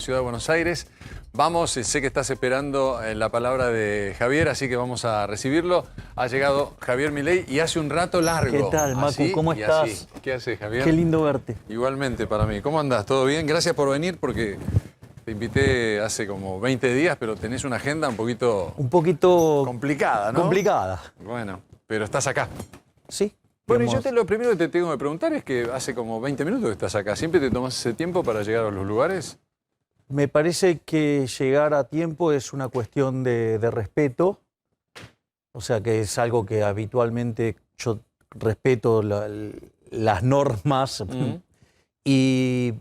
Ciudad de Buenos Aires. Vamos, sé que estás esperando la palabra de Javier, así que vamos a recibirlo. Ha llegado Javier Milei y hace un rato largo. ¿Qué tal, Macu? Así ¿Cómo y estás? así. ¿Qué haces, Javier? Qué lindo verte. Igualmente para mí. ¿Cómo andás? ¿Todo bien? Gracias por venir porque te invité hace como 20 días, pero tenés una agenda un poquito complicada, ¿no? Complicada. Bueno, pero estás acá. Sí. Bueno, digamos, lo primero que te tengo que preguntar es que hace como 20 minutos que estás acá. ¿Siempre te tomás ese tiempo para llegar a los lugares? me parece que llegar a tiempo es una cuestión de respeto. O sea, que es algo que habitualmente yo respeto las normas. Y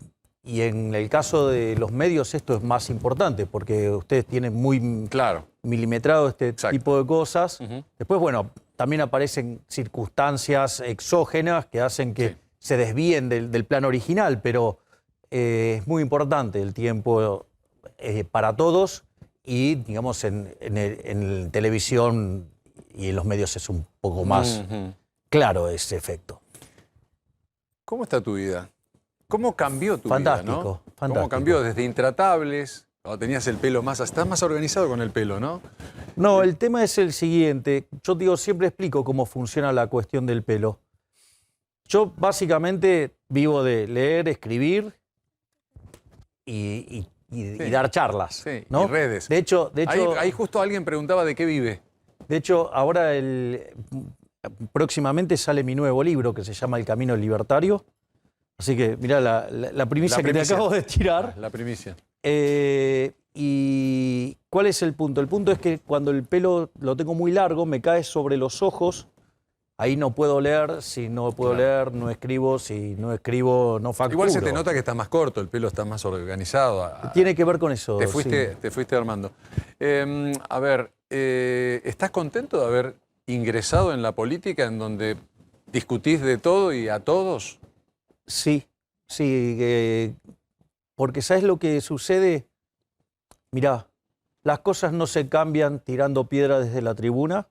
en el caso de los medios esto es más importante porque ustedes tienen muy Claro. milimetrado este Exacto. tipo de cosas. Después, bueno, también aparecen circunstancias exógenas que hacen que se desvíen del plan original, pero es muy importante el tiempo para todos y, digamos, en televisión y en los medios es un poco más claro ese efecto. ¿Cómo está tu vida? ¿Cómo cambió tu Fantástico, vida, no? fantástico. ¿Cómo cambió desde Intratables? Cuando tenías el pelo más... Estás más organizado con el pelo, ¿no? No, el tema es el siguiente. Yo digo, siempre explico cómo funciona la cuestión del pelo. Yo básicamente vivo de leer, escribir y dar charlas, Sí, ¿no? y redes. De hecho, ahí justo alguien preguntaba de qué vive. de hecho, ahora próximamente sale mi nuevo libro que se llama El Camino Libertario. Así que, mirá la primicia que te acabo de tirar. La primicia. ¿Y cuál es el punto? El punto es que cuando el pelo lo tengo muy largo, me cae sobre los ojos. Ahí no puedo leer, si no puedo leer, no escribo, si no escribo, no facturo. Igual se te nota que está más corto, el pelo está más organizado. Tiene que ver con eso. Te fuiste armando. A ver, ¿estás contento de haber ingresado en la política en donde discutís de todo y a todos? Sí, sí, porque ¿sabes lo que sucede? Mirá, las cosas no se cambian tirando piedra desde la tribuna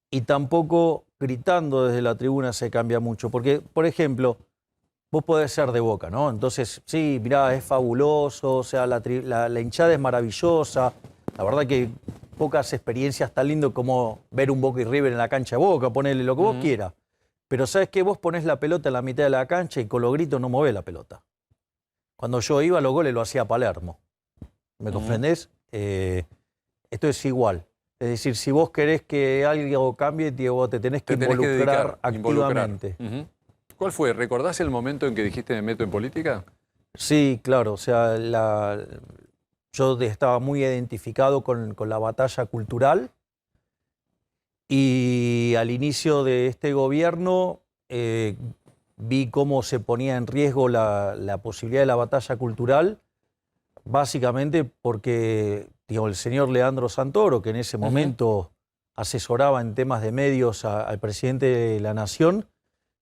y tampoco gritando desde la tribuna se cambia mucho. Porque, por ejemplo, vos podés ser de Boca, ¿no? Entonces, sí, mirá, es fabuloso, o sea, la hinchada es maravillosa. La verdad que pocas experiencias tan lindo como ver un Boca y River en la cancha de Boca, ponerle lo que vos quieras. Pero ¿sabes qué? Vos ponés la pelota en la mitad de la cancha y con los gritos no movés la pelota. Cuando yo iba, los goles lo hacía Palermo. ¿Me comprendés? Esto es igual. Es decir, si vos querés que algo cambie, vos te tenés que involucrar activamente. ¿Cuál fue? ¿Recordás el momento en que dijiste me meto en política? Sí, claro. O sea, yo estaba muy identificado con la batalla cultural. Y al inicio de este gobierno vi cómo se ponía en riesgo la posibilidad de la batalla cultural, básicamente porque el señor Leandro Santoro, que en ese momento asesoraba en temas de medios al presidente de la Nación,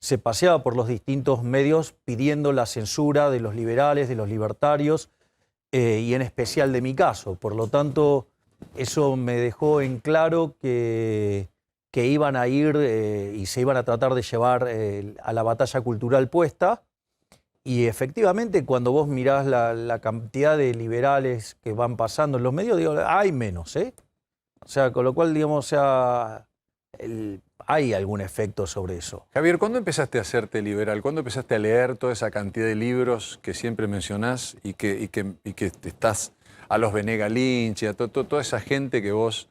se paseaba por los distintos medios pidiendo la censura de los liberales, de los libertarios, y en especial de mi caso. Por lo tanto, eso me dejó en claro que iban a ir y se iban a tratar de llevar a la batalla cultural puesta. Y efectivamente, cuando vos mirás la cantidad de liberales que van pasando en los medios, digo, hay menos, ¿eh? O sea, con lo cual, digamos, o sea, hay algún efecto sobre eso. Javier, ¿cuándo empezaste a hacerte liberal? ¿Cuándo empezaste a leer toda esa cantidad de libros que siempre mencionás y que estás a los Venegas Lynch y a toda esa gente que vos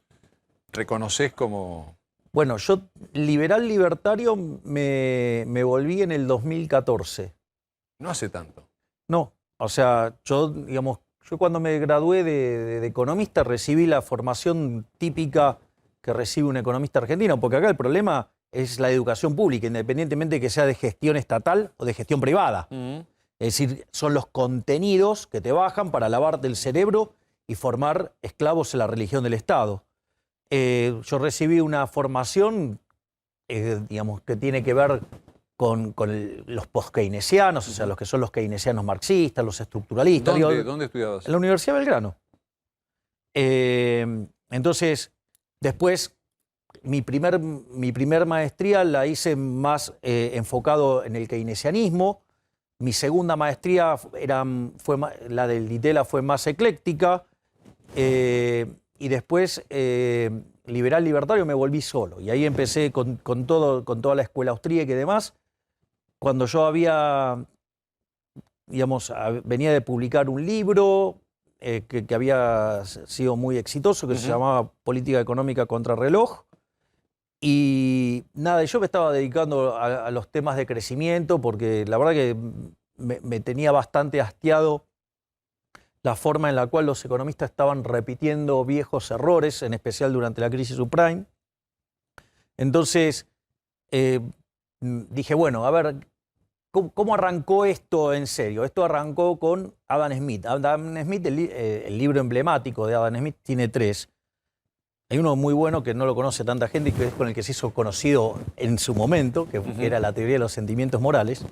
reconocés como... Bueno, yo liberal libertario me volví en el 2014. No hace tanto. No, o sea, yo cuando me gradué de economista recibí la formación típica que recibe un economista argentino, porque acá el problema es la educación pública, independientemente de que sea de gestión estatal o de gestión privada. Es decir, son los contenidos que te bajan para lavarte el cerebro y formar esclavos en la religión del Estado. Yo recibí una formación, que tiene que ver con los post-keynesianos, o sea, los que son los keynesianos marxistas, los estructuralistas. ¿Dónde estudiabas? En la Universidad de Belgrano. Entonces, después, mi primer maestría la hice más enfocado en el keynesianismo, Mi segunda maestría la del Ditela fue más ecléctica. Y después, liberal libertario, me volví solo. Y ahí empecé con toda la escuela austríaca y demás. Cuando yo venía de publicar un libro que había sido muy exitoso, que se llamaba Política Económica contra Reloj. Y nada, yo me estaba dedicando a los temas de crecimiento, porque la verdad que me tenía bastante hastiado la forma en la cual los economistas estaban repitiendo viejos errores, en especial durante la crisis subprime. Entonces, dije, bueno, a ver, ¿cómo arrancó esto en serio? Esto arrancó con Adam Smith. Adam Smith, el libro emblemático de Adam Smith, tiene 3. Hay uno muy bueno que no lo conoce tanta gente y que es con el que se hizo conocido en su momento, que era la teoría de los sentimientos morales.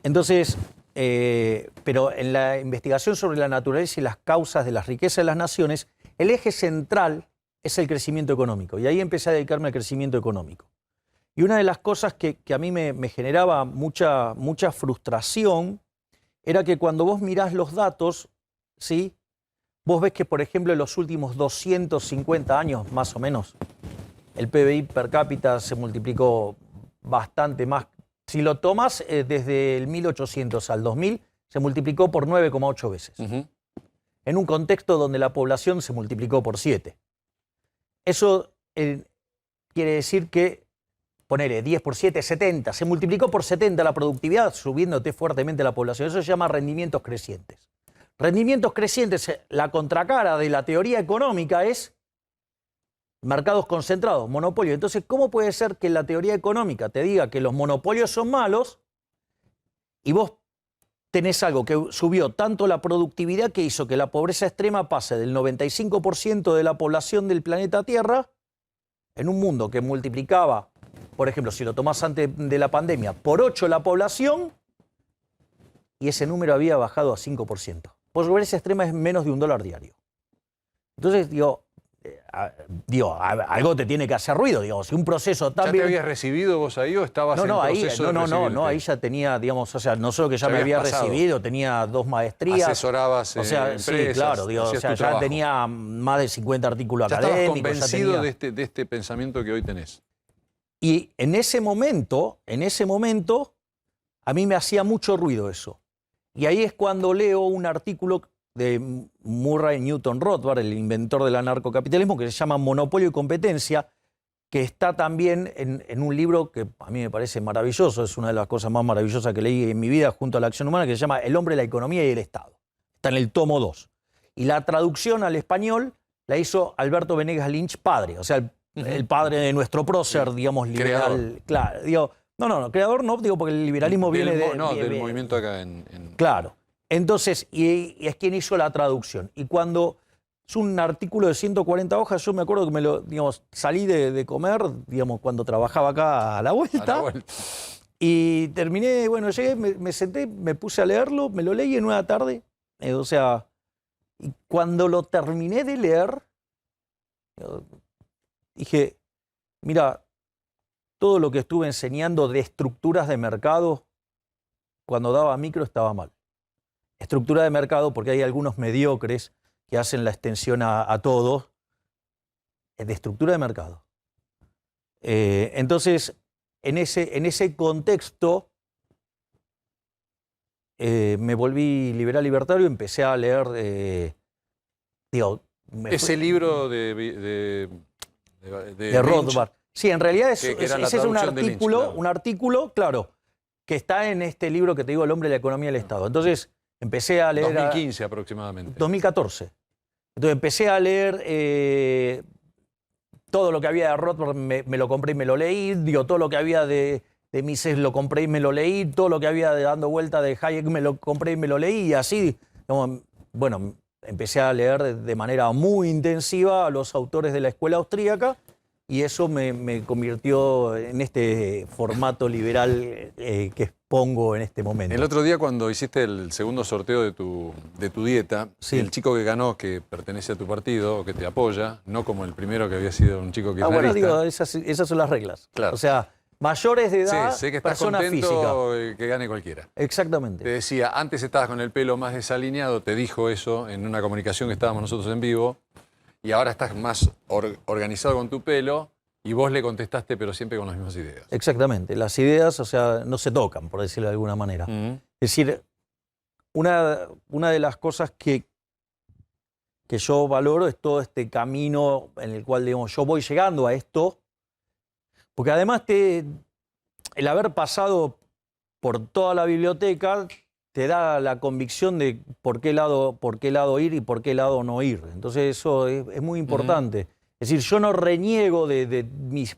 Entonces, pero en la investigación sobre la naturaleza y las causas de las riquezas de las naciones, el eje central es el crecimiento económico. Y ahí empecé a dedicarme al crecimiento económico. Y una de las cosas que a mí me generaba mucha frustración era que cuando vos mirás los datos, ¿sí?, vos ves que, por ejemplo, en los últimos 250 años, más o menos, el PBI per cápita se multiplicó bastante más. Si lo tomas desde el 1800 al 2000, se multiplicó por 9,8 veces. En un contexto donde la población se multiplicó por 7. Eso quiere decir que, ponele 10 por 7, 70. Se multiplicó por 70 la productividad, subiéndote fuertemente la población. Eso se llama rendimientos crecientes. Rendimientos crecientes, la contracara de la teoría económica es mercados concentrados, monopolio. Entonces, ¿cómo puede ser que la teoría económica te diga que los monopolios son malos y vos tenés algo que subió tanto la productividad que hizo que la pobreza extrema pase del 95% de la población del planeta Tierra en un mundo que multiplicaba, por ejemplo, si lo tomás antes de la pandemia, por 8 la población y ese número había bajado a 5%? Pobreza extrema es menos de $1 diario. Entonces, digo, algo te tiene que hacer ruido, digamos, si un proceso tan... ¿Ya te habías recibido vos ahí o estabas en proceso de recibirte? Ahí ya tenía, digamos, o sea, no solo que ya me había recibido, tenía 2 maestrías. Asesorabas empresas, sí, claro, digo, o sea, ya tenía más de 50 artículos académicos. Estabas convencido de este pensamiento que hoy tenés. Y en ese momento, a mí me hacía mucho ruido eso. Y ahí es cuando leo un artículo de Murray Newton Rothbard, el inventor del anarcocapitalismo, que se llama Monopolio y Competencia, que está también en un libro que a mí me parece maravilloso, es una de las cosas más maravillosas que leí en mi vida junto a la acción humana, que se llama El hombre, la economía y el Estado. Está en el tomo 2. Y la traducción al español la hizo Alberto Venegas Lynch padre, o sea, el padre de nuestro prócer, digamos, liberal. Claro, digo, no, creador no, digo, porque el liberalismo viene del movimiento acá en... Claro. Entonces, y es quien hizo la traducción. Y cuando es un artículo de 140 hojas, yo me acuerdo que salí de comer, digamos, cuando trabajaba acá a la vuelta. Y terminé, bueno, llegué, me senté, me puse a leerlo, me lo leí en una tarde. O sea, y cuando lo terminé de leer, dije, mira, todo lo que estuve enseñando de estructuras de mercado, cuando daba micro estaba mal. Estructura de mercado, porque hay algunos mediocres que hacen la extensión a todo, de estructura de mercado. Entonces, en ese contexto, me volví liberal libertario, empecé a leer, ese libro de Rothbard. Sí, en realidad ese es un artículo, artículo, claro, que está en este libro que te digo, El hombre, la economía y el Estado. Entonces, empecé a leer... 2015 aproximadamente. 2014. Entonces empecé a leer todo lo que había de Rothbard, me lo compré y me lo leí. Todo lo que había de Mises lo compré y me lo leí. Todo lo que había de Dando Vuelta de Hayek me lo compré y me lo leí. Y así, bueno, empecé a leer de manera muy intensiva a los autores de la escuela austríaca. Y eso me convirtió en este formato liberal que expongo en este momento. El otro día cuando hiciste el segundo sorteo de tu dieta, sí, el chico que ganó, que pertenece a tu partido, o que te apoya, no como el primero que había sido un chico kirchnerista. Bueno, digo, esas son las reglas. Claro. O sea, mayores de Sí, edad, sé que estás persona física. contento que gane cualquiera. Te Exactamente. decía, antes estabas con el pelo más desalineado, te dijo eso en una comunicación que estábamos nosotros en vivo, y ahora estás más organizado con tu pelo, y vos le contestaste, pero siempre con las mismas ideas. Exactamente. Las ideas, o sea, no se tocan, por decirlo de alguna manera. Es decir, una de las cosas que yo valoro es todo este camino en el cual, digamos, yo voy llegando a esto, porque además el haber pasado por toda la biblioteca te da la convicción de por qué lado ir y por qué lado no ir. Entonces eso es muy importante. Es decir, yo no reniego de mis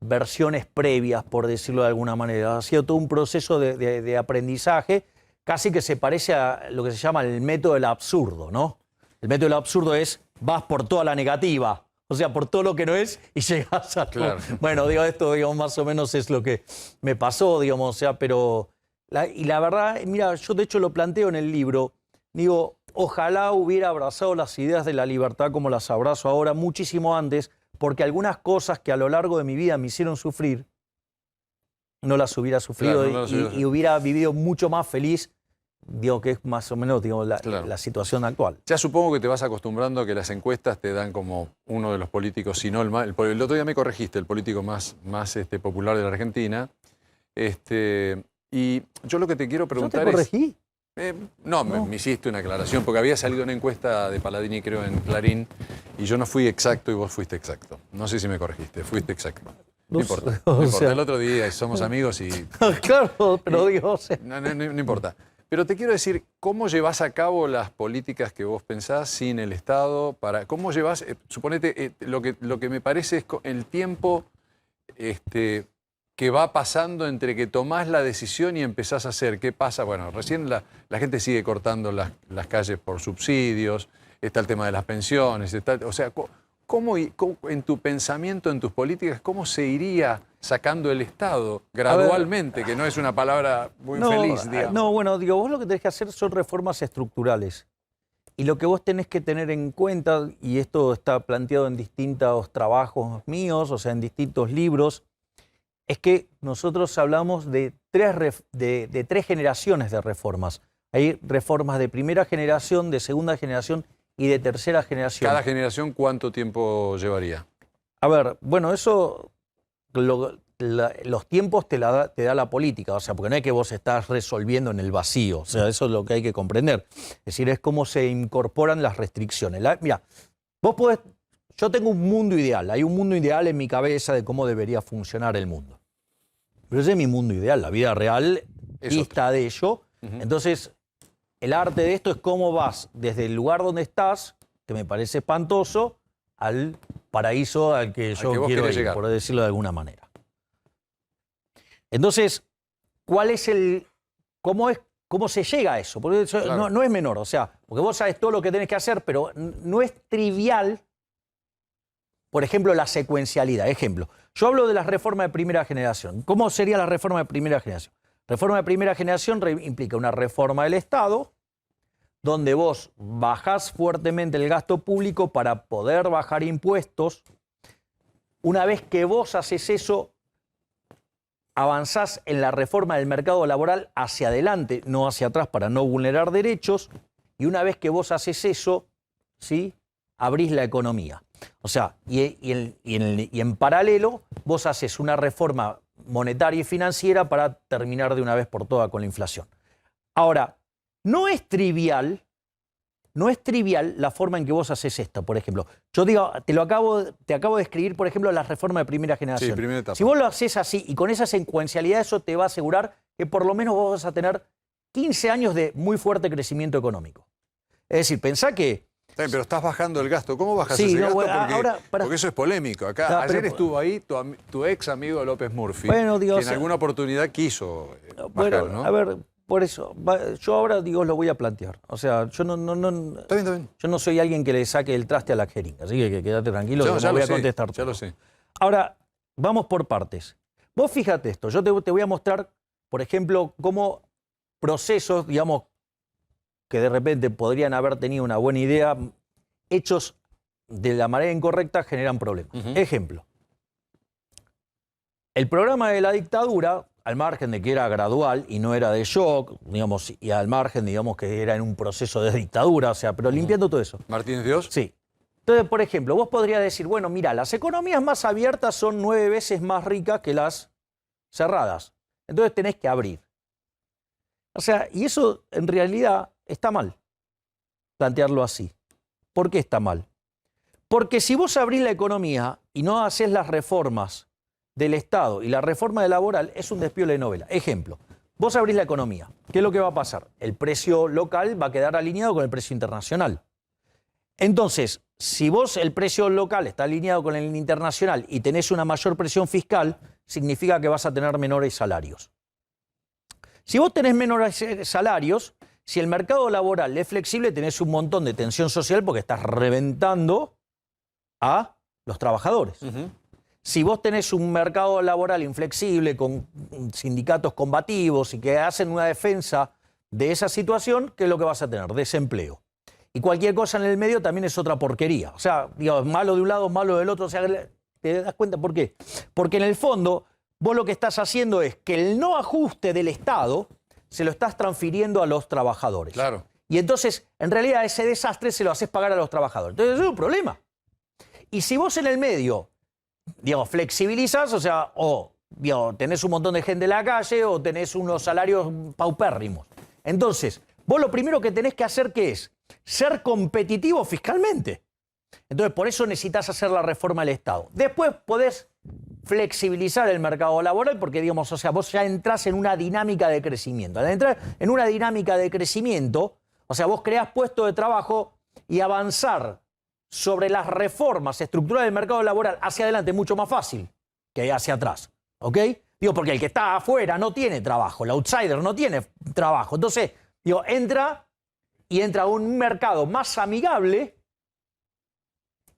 versiones previas, por decirlo de alguna manera. Ha sido todo un proceso de aprendizaje, casi que se parece a lo que se llama el método del absurdo, ¿no? El método del absurdo es, vas por toda la negativa, o sea, por todo lo que no es y llegas a... Claro. Bueno, digo, esto, digamos, más o menos es lo que me pasó, digamos, o sea, pero... y la verdad, mira, yo de hecho lo planteo en el libro, digo, ojalá hubiera abrazado las ideas de la libertad como las abrazo ahora, muchísimo antes, porque algunas cosas que a lo largo de mi vida me hicieron sufrir, no las hubiera sufrido, Claro, no las hubiera- y hubiera vivido mucho más feliz, digo, que es más o menos, digo, Claro. la situación actual. Ya supongo que te vas acostumbrando a que las encuestas te dan como uno de los políticos, si no el más... El otro día me corregiste, el político más popular de la Argentina. Y yo lo que te quiero ¿Yo te preguntar es... corregí? No, me hiciste una aclaración, porque había salido una encuesta de Palladini, creo, en Clarín, y yo no fui exacto y vos fuiste exacto. No sé si me corregiste, fuiste exacto. No importa, sé, no o importa. sea- El otro día somos amigos y Claro, pero digo, o sea, no importa. Pero te quiero decir, ¿cómo llevas a cabo las políticas que vos pensás sin el Estado? ¿Cómo llevas, suponete, lo que me parece es el tiempo que va pasando entre que tomás la decisión y empezás a hacer? ¿Qué pasa? Bueno, recién la gente sigue cortando las calles por subsidios, está el tema de las pensiones, o sea, ¿cómo en tu pensamiento, en tus políticas, cómo se iría sacando el Estado gradualmente, que no es una palabra muy feliz, digamos? No, bueno, digo, vos lo que tenés que hacer son reformas estructurales. Y lo que vos tenés que tener en cuenta, y esto está planteado en distintos trabajos míos, o sea, en distintos libros, es que nosotros hablamos de tres generaciones de reformas. Hay reformas de primera generación, de segunda generación y de tercera generación. ¿Cada generación cuánto tiempo llevaría? A ver, bueno, eso, los tiempos te da la política, o sea, porque no es que vos estás resolviendo en el vacío, o sea, eso es lo que hay que comprender. Es decir, es cómo se incorporan las restricciones. Mira, yo tengo un mundo ideal, hay un mundo ideal en mi cabeza de cómo debería funcionar el mundo. Pero ese es mi mundo ideal, la vida real dista de ello. Entonces, el arte de esto es cómo vas desde el lugar donde estás, que me parece espantoso, al paraíso al que yo vos quiero querés ir, llegar. por decirlo de alguna manera. Entonces, ¿cómo se llega a eso? Porque eso Claro. no es menor, o sea, porque vos sabes todo lo que tenés que hacer, pero no es trivial, por ejemplo, la secuencialidad. Ejemplo, yo hablo de la reforma de primera generación. ¿Cómo sería la reforma de primera generación? Reforma de primera generación implica una reforma del Estado, donde vos bajás fuertemente el gasto público para poder bajar impuestos. Una vez que vos haces eso, avanzás en la reforma del mercado laboral hacia adelante, no hacia atrás, para no vulnerar derechos. Y una vez que vos haces eso, ¿sí?, abrís la economía. O sea, y en paralelo, vos haces una reforma monetaria y financiera para terminar de una vez por todas con la inflación. Ahora, no es trivial la forma en que vos haces esto, por ejemplo. Yo digo, te acabo de escribir, por ejemplo, la reforma de primera generación. Sí, primera etapa. Si vos lo haces así y con esa secuencialidad, eso te va a asegurar que por lo menos vos vas a tener 15 años de muy fuerte crecimiento económico. Es decir, pensá que... Está bien, pero estás bajando el gasto. ¿Cómo bajas Sí, ese no, gasto? bueno, Porque, ahora, porque eso es polémico. Acá, No, ayer pero- estuvo ahí tu ex amigo López Murphy, Bueno, digo, que o en sea- alguna oportunidad quiso bajar, Bueno, ¿no? a ver, por eso, yo ahora digo, lo voy a plantear. O sea, yo Está bien, está bien. yo no soy alguien que le saque el traste a la jeringa, así que quédate tranquilo, que Ya no voy lo a sé, contestar ya todo. lo sé. Ahora, vamos por partes. Vos fíjate esto, yo te voy a mostrar, por ejemplo, cómo procesos, digamos, que de repente podrían haber tenido una buena idea, hechos de la manera incorrecta generan problemas. Ujú. Ejemplo. El programa de la dictadura, al margen de que era gradual y no era de shock, digamos, y al margen, digamos, que era en un proceso de dictadura, o sea, pero limpiando todo eso. ¿Martínez Dios? Sí. Entonces, por ejemplo, vos podrías decir, bueno, mira, las economías más abiertas son 9 veces más ricas que las cerradas. Entonces tenés que abrir. O sea, y eso en realidad está mal, plantearlo así. ¿Por qué está mal? Porque si vos abrís la economía y no hacés las reformas del Estado y la reforma laboral, es un despiole de novela. Ejemplo, vos abrís la economía. ¿Qué es lo que va a pasar? El precio local va a quedar alineado con el precio internacional. Entonces, si vos el precio local está alineado con el internacional y tenés una mayor presión fiscal, significa que vas a tener menores salarios. Si vos tenés menores salarios, si el mercado laboral es flexible, tenés un montón de tensión social porque estás reventando a los trabajadores. Si vos tenés un mercado laboral inflexible con sindicatos combativos y que hacen una defensa de esa situación, ¿qué es lo que vas a tener? Desempleo. Y cualquier cosa en el medio también es otra porquería. O sea, digamos, malo de un lado, malo del otro. O sea, ¿te das cuenta por qué? Porque en el fondo, vos lo que estás haciendo es que el no ajuste del Estado se lo estás transfiriendo a los trabajadores. Claro. Y entonces, en realidad, ese desastre se lo haces pagar a los trabajadores. Entonces, eso es un problema. Y si vos en el medio, digamos, flexibilizás, o sea, digamos, tenés un montón de gente en la calle o tenés unos salarios paupérrimos. Entonces, vos lo primero que tenés que hacer, ¿qué es? Ser competitivo fiscalmente. Entonces, por eso necesitas hacer la reforma del Estado. Después podés flexibilizar el mercado laboral porque, digamos, o sea, vos ya entrás en una dinámica de crecimiento. Al entrar en una dinámica de crecimiento, o sea, vos creás puestos de trabajo y avanzar sobre las reformas estructurales del mercado laboral hacia adelante es mucho más fácil que hacia atrás. ¿Ok? Digo, porque el que está afuera no tiene trabajo, el outsider no tiene trabajo. Entonces, digo, entra a un mercado más amigable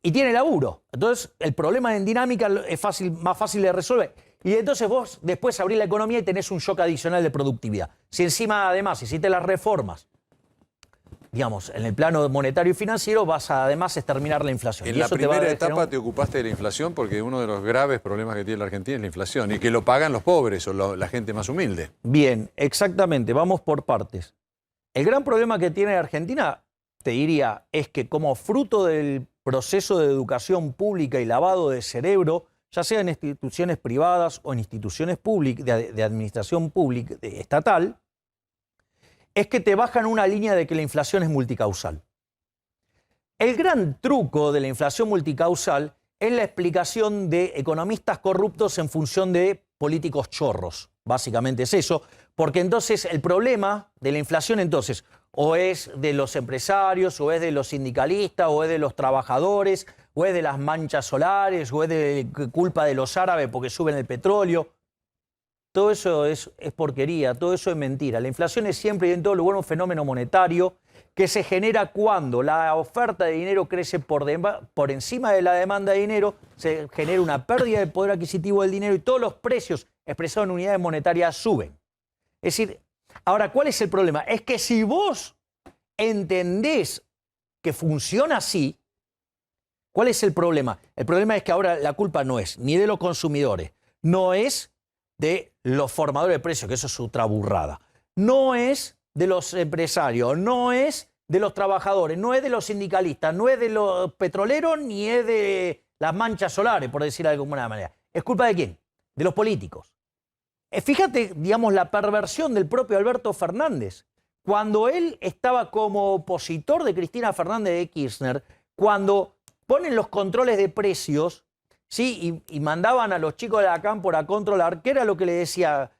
y tiene laburo. Entonces, el problema en dinámica es más fácil de resolver. Y entonces vos después abrís la economía y tenés un shock adicional de productividad. Si encima, además, hiciste las reformas, digamos, en el plano monetario y financiero, vas a además exterminar la inflación. En la primera etapa te ocupaste de la inflación porque uno de los graves problemas que tiene la Argentina es la inflación y que lo pagan los pobres o la gente más humilde. Bien, exactamente. Vamos por partes. El gran problema que tiene Argentina, te diría, es que como fruto del proceso de educación pública y lavado de cerebro, ya sea en instituciones privadas o en instituciones públicas, de administración pública, estatal, es que te bajan una línea de que la inflación es multicausal. El gran truco de la inflación multicausal es la explicación de economistas corruptos en función de políticos chorros. Básicamente es eso, porque entonces el problema de la inflación entonces o es de los empresarios, o es de los sindicalistas, o es de los trabajadores, o es de las manchas solares, o es de culpa de los árabes porque suben el petróleo. Todo eso es porquería, todo eso es mentira. La inflación es siempre y en todo lugar un fenómeno monetario que se genera cuando la oferta de dinero crece por encima de la demanda de dinero, se genera una pérdida de poder adquisitivo del dinero y todos los precios expresados en unidades monetarias suben. Es decir, ahora, ¿cuál es el problema? Es que si vos entendés que funciona así, ¿cuál es el problema? El problema es que ahora la culpa no es ni de los consumidores, no es de los formadores de precios, que eso es otra burrada. No es de los empresarios, no es de los trabajadores, no es de los sindicalistas, no es de los petroleros, ni es de las manchas solares, por decirlo de alguna manera. ¿Es culpa de quién? De los políticos. Fíjate, digamos, la perversión del propio Alberto Fernández. Cuando él estaba como opositor de Cristina Fernández de Kirchner, cuando ponen los controles de precios, ¿sí? y mandaban a los chicos de la Cámpora a controlar, ¿qué era lo que le decía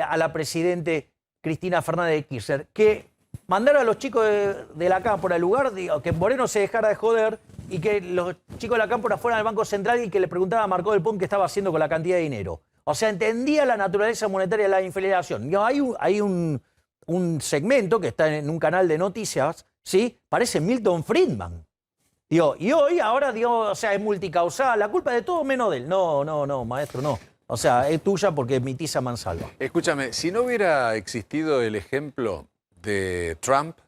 a la presidente Cristina Fernández de Kirchner? Que mandara a los chicos de la Cámpora, en lugar de que Moreno se dejara de joder y que los chicos de la Cámpora fueran al Banco Central y que le preguntaban a Marcó del Pont qué estaba haciendo con la cantidad de dinero. O sea, entendía la naturaleza monetaria de la inflación. Hay un segmento que está en un canal de noticias, ¿sí? Parece Milton Friedman. Y hoy, ahora, o sea, es multicausal, la culpa es de todo menos de él. No, maestro, no. O sea, es tuya porque emitís a mansalva. Escúchame, si no hubiera existido el ejemplo de Trump,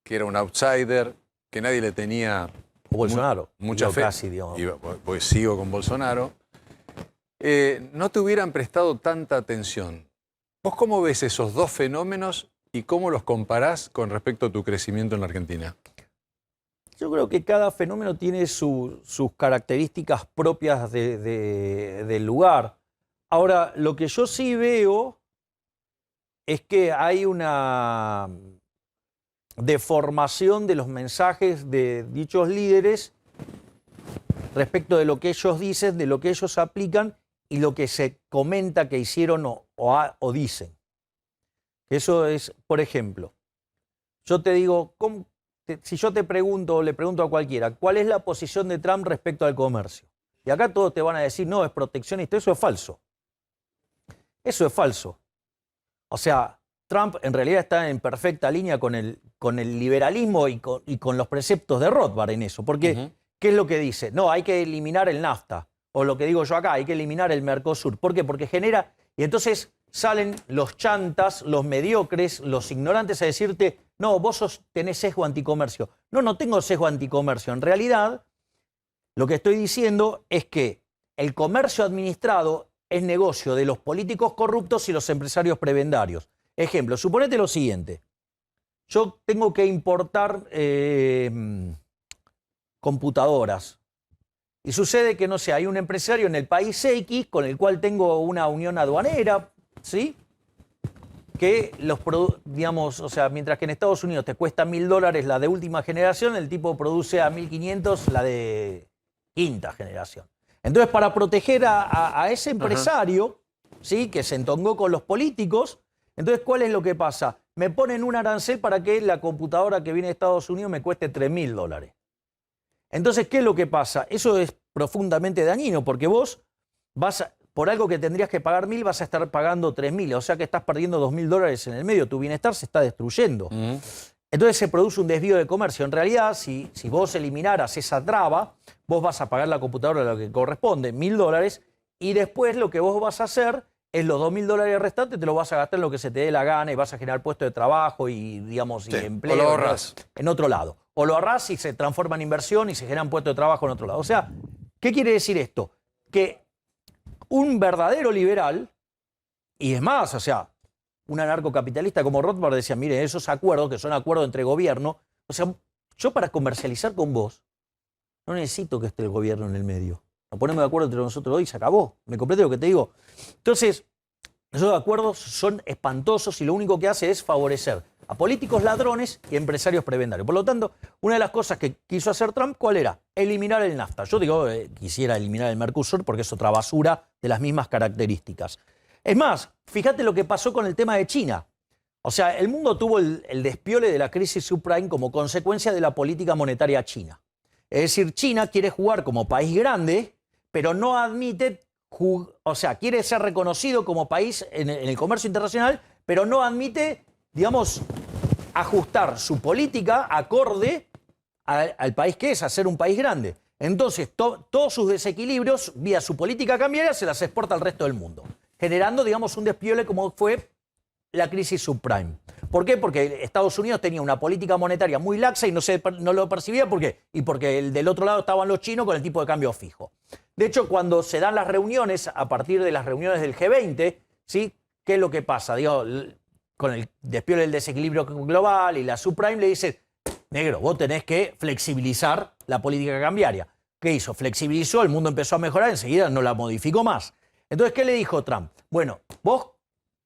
que era un outsider, que nadie le tenía o Bolsonaro, mucha fe, casi, digamos. Pues sigo con Bolsonaro, no te hubieran prestado tanta atención. ¿Vos cómo ves esos dos fenómenos y cómo los comparás con respecto a tu crecimiento en la Argentina? Yo creo que cada fenómeno tiene sus características propias del lugar. Ahora, lo que yo sí veo es que hay una deformación de los mensajes de dichos líderes respecto de lo que ellos dicen, de lo que ellos aplican y lo que se comenta que hicieron o dicen. Eso es, por ejemplo, yo te digo, si yo te pregunto o le pregunto a cualquiera, ¿cuál es la posición de Trump respecto al comercio? Y acá todos te van a decir, no, es proteccionista. Eso es falso. Eso es falso. O sea, Trump en realidad está en perfecta línea con el liberalismo y con los preceptos de Rothbard en eso. Porque, ¿qué es lo que dice? No, hay que eliminar el NAFTA. O lo que digo yo acá, hay que eliminar el Mercosur. ¿Por qué? Porque genera... Y entonces salen los chantas, los mediocres, los ignorantes a decirte, no, vos tenés sesgo anticomercio. No, no tengo sesgo anticomercio. En realidad, lo que estoy diciendo es que el comercio administrado es negocio de los políticos corruptos y los empresarios prebendarios. Ejemplo, suponete lo siguiente. Yo tengo que importar computadoras. Y sucede que, no sé, hay un empresario en el país X con el cual tengo una unión aduanera, ¿sí? Que digamos, o sea, mientras que en Estados Unidos te cuesta $1000 la de última generación, el tipo produce a 1500 la de quinta generación. Entonces, para proteger a ese empresario, ¿sí? Que se entongó con los políticos, entonces, ¿cuál es lo que pasa? Me ponen un arancel para que la computadora que viene de Estados Unidos me cueste $3000. Entonces, ¿qué es lo que pasa? Eso es profundamente dañino, porque vos por algo que tendrías que pagar 1000, vas a estar pagando 3000, o sea que estás perdiendo $2000 en el medio, tu bienestar se está destruyendo. Entonces se produce un desvío de comercio. En realidad, si vos eliminaras esa traba, vos vas a pagar la computadora lo que corresponde, $1000, y después lo que vos vas a hacer es los $2000 restantes te los vas a gastar en lo que se te dé la gana y vas a generar puestos de trabajo y, digamos, sí, y empleo. O lo ahorrás. En otro lado. O lo ahorrás y se transforma en inversión y se generan puestos de trabajo en otro lado. O sea, ¿qué quiere decir esto? Que un verdadero liberal, y es más, o sea, un anarcocapitalista como Rothbard decía, mire, esos acuerdos que son acuerdos entre gobierno, o sea, yo para comercializar con vos no necesito que esté el gobierno en el medio. Nos ponemos de acuerdo entre nosotros hoy y se acabó. ¿Me comprende lo que te digo? Entonces, esos acuerdos son espantosos y lo único que hace es favorecer a políticos ladrones y empresarios prebendarios. Por lo tanto, una de las cosas que quiso hacer Trump, ¿cuál era? Eliminar el NAFTA. Yo digo, quisiera eliminar el Mercosur porque es otra basura de las mismas características. Es más, fíjate lo que pasó con el tema de China. O sea, el mundo tuvo el despiole de la crisis subprime como consecuencia de la política monetaria china. Es decir, China quiere jugar como país grande, pero no admite, o sea, quiere ser reconocido como país en el comercio internacional, pero no admite, digamos, ajustar su política acorde al país que es, a ser un país grande. Entonces, todos sus desequilibrios, vía su política cambiaria, se las exporta al resto del mundo, generando, digamos, un despiole como fue la crisis subprime. ¿Por qué? Porque Estados Unidos tenía una política monetaria muy laxa y no lo percibía. ¿Por qué? Y porque del otro lado estaban los chinos con el tipo de cambio fijo. De hecho, cuando se dan las reuniones, a partir de las reuniones del G20, ¿sí? ¿Qué es lo que pasa? Digo, con el despiole del desequilibrio global y la subprime le dicen, negro, vos tenés que flexibilizar la política cambiaria. ¿Qué hizo? Flexibilizó, el mundo empezó a mejorar, enseguida no la modificó más. Entonces, ¿qué le dijo Trump? Bueno, vos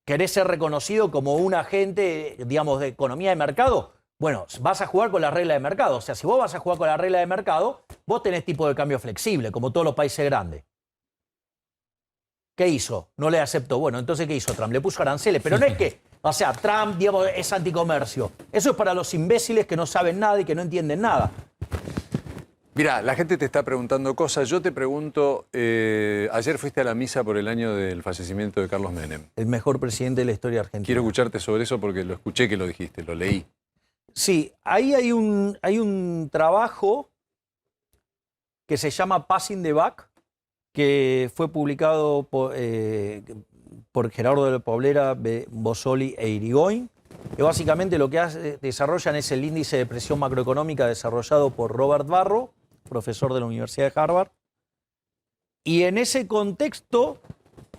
querés ser reconocido como un agente, digamos, de economía de mercado. Bueno, vas a jugar con la regla de mercado. O sea, si vos vas a jugar con la regla de mercado, vos tenés tipo de cambio flexible, como todos los países grandes. ¿Qué hizo? No le aceptó. Bueno, entonces, ¿qué hizo Trump? Le puso aranceles. Pero no es que, o sea, Trump, digamos, es anticomercio. Eso es para los imbéciles que no saben nada y que no entienden nada. Mirá, la gente te está preguntando cosas. Yo te pregunto, ayer fuiste a la misa por el año del fallecimiento de Carlos Menem. El mejor presidente de la historia argentina. Quiero escucharte sobre eso porque lo escuché que lo dijiste, lo leí. Sí, ahí hay un trabajo que se llama Passing the Buck, que fue publicado por Gerardo de la Poblera, Bossoli e Irigoyen, que básicamente lo que desarrollan es el índice de presión macroeconómica desarrollado por Robert Barro, profesor de la Universidad de Harvard, Y en ese contexto,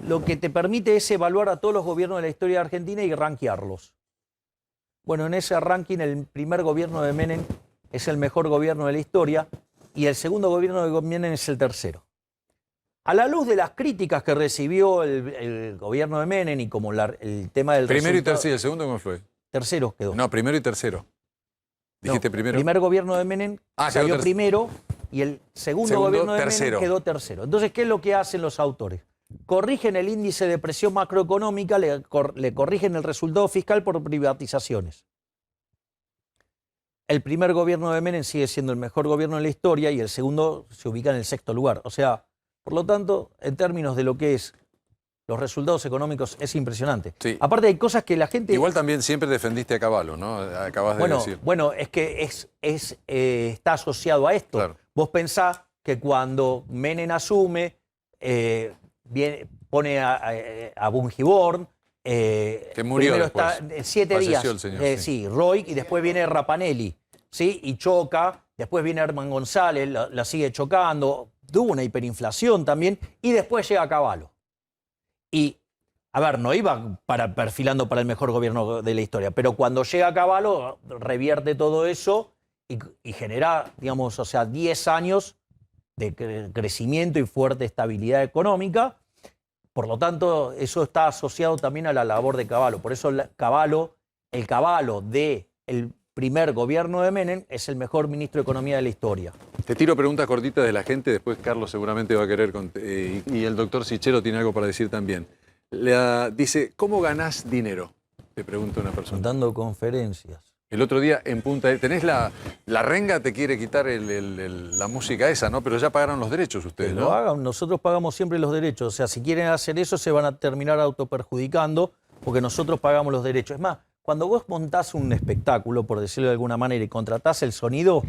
lo que te permite es evaluar a todos los gobiernos de la historia de Argentina y rankearlos. Bueno, en ese ranking el primer gobierno de Menem es el mejor gobierno de la historia y el segundo gobierno de Menem es el tercero. A la luz de las críticas que recibió el gobierno de Menem y como el tema del Primero y tercero, ¿el segundo cómo fue? Tercero quedó. No, primero y tercero. ¿Dijiste No, primero? El primer gobierno de Menem salió primero y el segundo gobierno de Menem quedó tercero. Entonces, ¿qué es lo que hacen los autores? Corrigen el índice de presión macroeconómica, le corrigen el resultado fiscal por privatizaciones. El primer gobierno de Menem sigue siendo el mejor gobierno de la historia y el segundo se ubica en el sexto lugar. O sea, por lo tanto, en términos de lo que es los resultados económicos, es impresionante. Sí. Aparte hay cosas que la gente... Igual también siempre defendiste a Cavallo, ¿no? Acabas de decir. Bueno, es que está asociado a esto. Claro. Vos pensás que cuando Menem asume, pone a Bungiborn, que murió primero después. está 7 días, el señor, sí, Roy, y después viene Rapanelli, ¿sí? Y choca, después viene Herman González, la sigue chocando, tuvo una hiperinflación también, y después llega Cavallo. Y, a ver, no iba perfilando para el mejor gobierno de la historia, pero cuando llega Cavallo, revierte todo eso y genera, digamos, o sea, 10 años de crecimiento y fuerte estabilidad económica. Por lo tanto, eso está asociado también a la labor de Cavallo. Por eso el Cavallo del primer gobierno de Menem es el mejor ministro de Economía de la historia. Te tiro preguntas cortitas de la gente, después Carlos seguramente va a querer, y el doctor Sichero tiene algo para decir también. Dice, ¿cómo ganás dinero? Te pregunta una persona. Dando conferencias. El otro día en Punta tenés la renga, te quiere quitar la música esa, ¿no? Pero ya pagaron los derechos ustedes, ¿no? Lo hagan, nosotros pagamos siempre los derechos. O sea, si quieren hacer eso se van a terminar autoperjudicando porque nosotros pagamos los derechos. Es más, cuando vos montás un espectáculo, por decirlo de alguna manera, y contratás el sonido...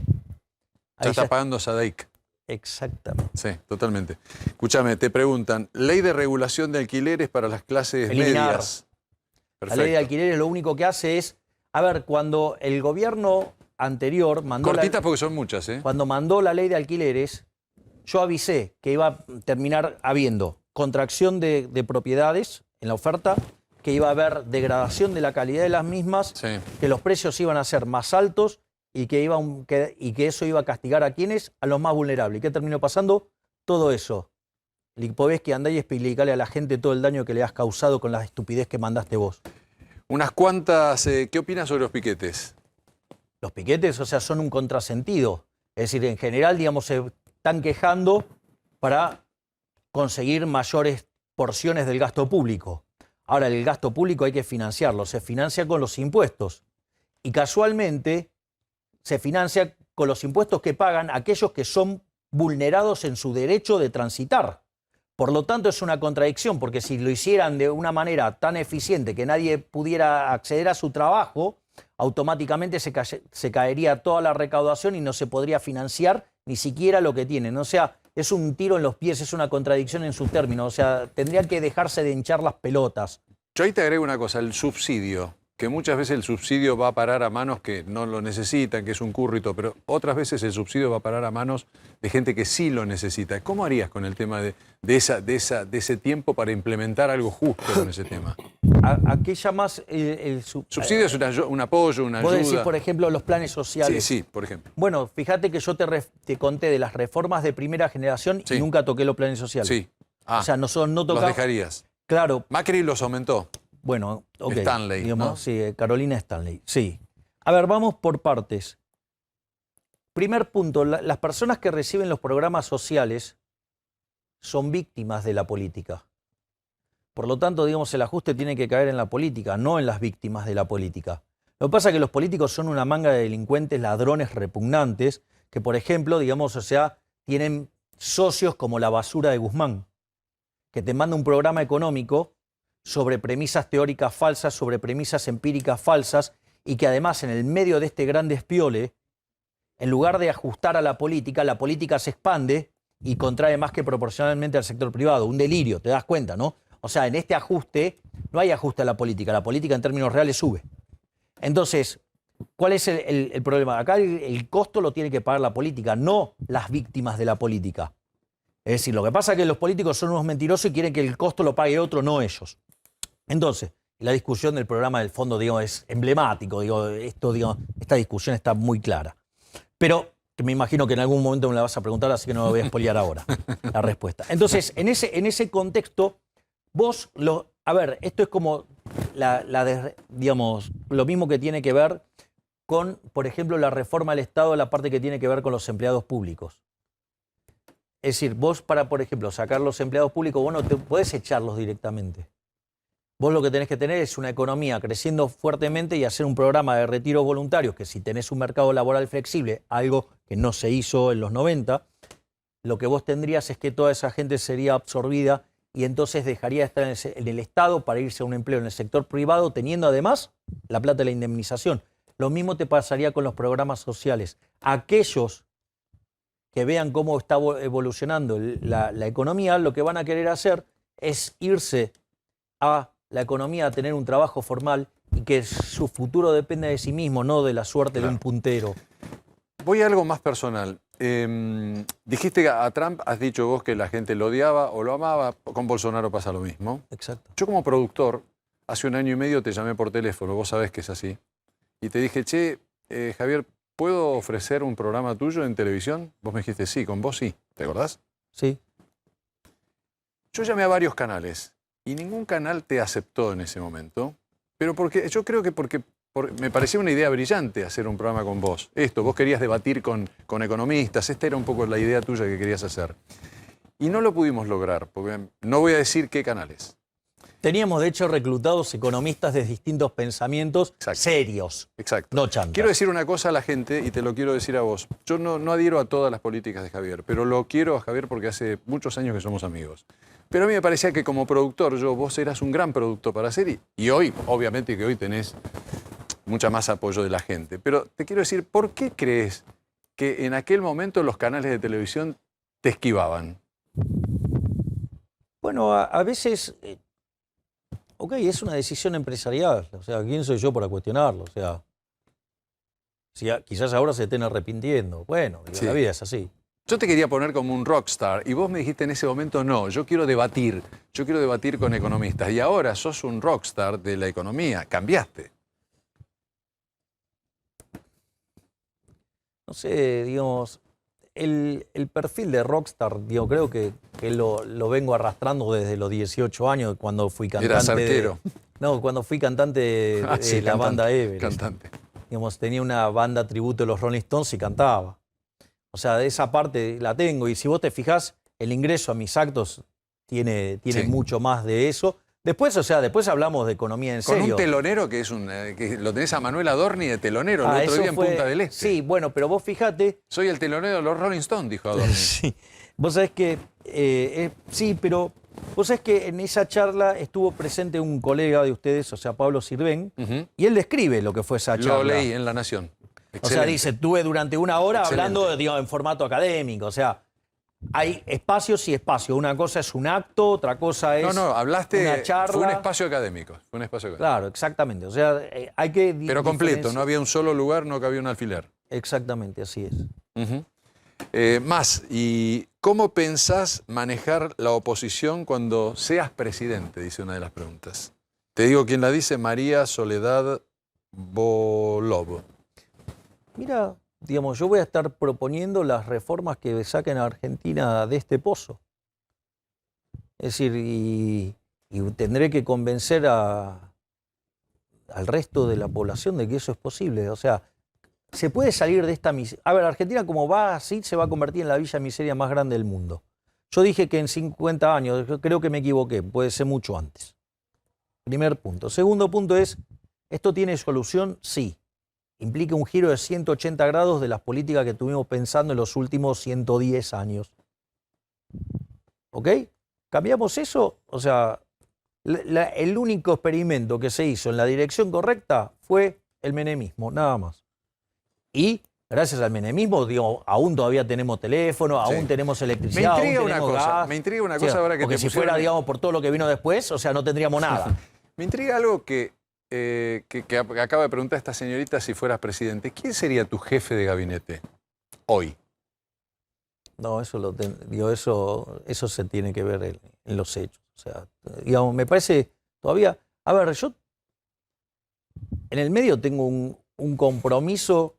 Ya está pagando Sadaic. Exactamente. Sí, totalmente. Escúchame, te preguntan, ley de regulación de alquileres para las clases medias. Perfecto. La ley de alquileres lo único que hace es... A ver, cuando el gobierno anterior mandó... Cortitas porque son muchas, ¿eh? Cuando mandó la ley de alquileres, yo avisé que iba a terminar habiendo contracción de propiedades en la oferta, que iba a haber degradación de la calidad de las mismas, Sí. que los precios iban a ser más altos y que eso iba a castigar a quienes, a los más vulnerables. ¿Y qué terminó pasando? Todo eso. Podés que andá y explicarle a la gente todo el daño que le has causado con la estupidez que mandaste vos. Unas cuantas, ¿qué opinas sobre los piquetes? Los piquetes, o sea, son un contrasentido. Es decir, en general, digamos, se están quejando para conseguir mayores porciones del gasto público. Ahora, el gasto público hay que financiarlo. Se financia con los impuestos. Y casualmente se financia con los impuestos que pagan aquellos que son vulnerados en su derecho de transitar. Por lo tanto, es una contradicción, porque si lo hicieran de una manera tan eficiente que nadie pudiera acceder a su trabajo, automáticamente se caería toda la recaudación y no se podría financiar ni siquiera lo que tienen. O sea, es un tiro en los pies, es una contradicción en su término. O sea, tendrían que dejarse de hinchar las pelotas. Yo ahí te agrego una cosa, el subsidio. Que muchas veces el subsidio va a parar a manos que no lo necesitan, que es un currito, pero otras veces el subsidio va a parar a manos de gente que sí lo necesita. ¿Cómo harías con el tema de ese tiempo para implementar algo justo con ese tema? ¿A qué llamás subsidio? Es un apoyo, una ayuda. Vos decís, por ejemplo, los planes sociales. Sí, por ejemplo. Bueno, fíjate que yo te conté de las reformas de primera generación Sí. y nunca toqué los planes sociales. Sí. O sea, nosotros no tocamos. Los dejarías. Claro. Macri los aumentó. Bueno, ok. Stanley, digamos, ¿no? Sí, Carolina Stanley, sí. A ver, vamos por partes. Primer punto, las personas que reciben los programas sociales son víctimas de la política. Por lo tanto, digamos, el ajuste tiene que caer en la política, no en las víctimas de la política. Lo que pasa es que los políticos son una manga de delincuentes, ladrones repugnantes, que, por ejemplo, digamos, o sea, tienen socios como la basura de Guzmán, que te manda un programa económico sobre premisas teóricas falsas, sobre premisas empíricas falsas, y que además en el medio de este gran despiole, en lugar de ajustar a la política se expande y contrae más que proporcionalmente al sector privado. Un delirio, te das cuenta, ¿no? O sea, en este ajuste no hay ajuste a la política en términos reales sube. Entonces, ¿cuál es el problema? Acá el costo lo tiene que pagar la política, no las víctimas de la política. Es decir, lo que pasa es que los políticos son unos mentirosos y quieren que el costo lo pague otro, no ellos. Entonces, la discusión del programa del fondo, digo, es emblemático. Digo, esta discusión está muy clara. Pero que me imagino que en algún momento me la vas a preguntar, así que no me voy a spoilear ahora la respuesta. Entonces, en ese contexto, vos, a ver, esto es como digamos, lo mismo que tiene que ver con, por ejemplo, la reforma del Estado, la parte que tiene que ver con los empleados públicos. Es decir, vos para, por ejemplo, sacar los empleados públicos, vos no te podés echarlos directamente. Vos lo que tenés que tener es una economía creciendo fuertemente y hacer un programa de retiros voluntarios, que si tenés un mercado laboral flexible, algo que no se hizo en los 90, lo que vos tendrías es que toda esa gente sería absorbida y entonces dejaría de estar en el Estado para irse a un empleo en el sector privado, teniendo además la plata de la indemnización. Lo mismo te pasaría con los programas sociales. Aquellos que vean cómo está evolucionando la economía, lo que van a querer hacer es irse a la economía, a tener un trabajo formal y que su futuro dependa de sí mismo, no de la suerte de un puntero. Voy a algo más personal. Dijiste que a Trump has dicho vos que la gente lo odiaba o lo amaba. Con Bolsonaro pasa lo mismo. Exacto. Yo como productor, hace 1 año y medio te llamé por teléfono, vos sabés que es así. Y te dije, che, Javier, ¿puedo ofrecer un programa tuyo en televisión? Vos me dijiste, sí, con vos sí. ¿Te acordás? Sí. Yo llamé a varios canales y ningún canal te aceptó en ese momento. Pero yo creo que porque me parecía una idea brillante hacer un programa con vos. Vos querías debatir con economistas, esta era un poco la idea tuya que querías hacer. Y no lo pudimos lograr, porque no voy a decir qué canales. Teníamos, de hecho, reclutados economistas de distintos pensamientos. Exacto. Serios. Exacto. No chantas. Quiero decir una cosa a la gente y te lo quiero decir a vos. Yo no adhiero a todas las políticas de Javier, pero lo quiero a Javier porque hace muchos años que somos amigos. Pero a mí me parecía que como productor, vos eras un gran producto para hacer y hoy, obviamente que hoy tenés mucha más apoyo de la gente. Pero te quiero decir, ¿por qué crees que en aquel momento los canales de televisión te esquivaban? Bueno, a veces, ok, es una decisión empresarial. O sea, ¿quién soy yo para cuestionarlo? O sea, quizás ahora se estén arrepintiendo. Bueno, Sí. La vida es así. Yo te quería poner como un rockstar y vos me dijiste en ese momento, no, yo quiero debatir con economistas. Y ahora sos un rockstar de la economía, cambiaste. No sé, digamos, el perfil de rockstar, creo que lo vengo arrastrando desde los 18 años, cuando fui cantante. Eras arquero. Cuando fui cantante de Sí, la banda Everest. Cantante. Digamos, tenía una banda tributo de los Rolling Stones y cantaba. O sea, de esa parte la tengo. Y si vos te fijás, el ingreso a mis actos tiene Sí. mucho más de eso. Después, después hablamos de economía en Con serio. un telonero que que lo tenés a Manuel Adorni de telonero el otro eso día en fue- Punta del Este. Sí, bueno, pero vos fijate. Soy el telonero de los Rolling Stones, dijo Adorni. Sí. Vos sabés que, sí, pero vos sabés que en esa charla estuvo presente un colega de ustedes, o sea, Pablo Sirven, Ujú. y él describe lo que fue esa charla. Lo leí en La Nación. O sea, Excelente. dice, estuve durante 1 hora Excelente. hablando, en formato académico. O sea, hay espacios y espacios. Una cosa es un acto, otra cosa es hablaste, una charla. fue un espacio académico. Fue un espacio académico. Claro, exactamente. O sea, hay que... Pero completo, no había un solo lugar, no cabía un alfiler. Exactamente, así es. Ujú. ¿Y cómo pensás manejar la oposición cuando seas presidente? Dice una de las preguntas. Te digo quién la dice, María Soledad Bolov. Mira, digamos, yo voy a estar proponiendo las reformas que saquen a Argentina de este pozo. Es decir, y tendré que convencer al resto de la población de que eso es posible. O sea, se puede salir de esta miseria. A ver, Argentina como va así se va a convertir en la villa miseria más grande del mundo. Yo dije que en 50 años, creo que me equivoqué, puede ser mucho antes. Primer punto. Segundo punto es, ¿esto tiene solución? Sí. Implica un giro de 180 grados de las políticas que estuvimos pensando en los últimos 110 años. ¿Ok? ¿Cambiamos eso? O sea, el único experimento que se hizo en la dirección correcta fue el menemismo, nada más. Y gracias al menemismo, digo, aún todavía tenemos teléfono, Sí. aún tenemos Me electricidad, intriga aún una tenemos cosa, gas. me intriga una Sí, cosa ahora que porque te si pusieron- fuera, digamos, por todo lo que vino después, o sea, no tendríamos nada. Me intriga algo que acaba de preguntar esta señorita si fueras presidente. ¿Quién sería tu jefe de gabinete hoy? No, eso se tiene que ver en los hechos. O sea, digamos, me parece todavía... A ver, yo en el medio tengo un compromiso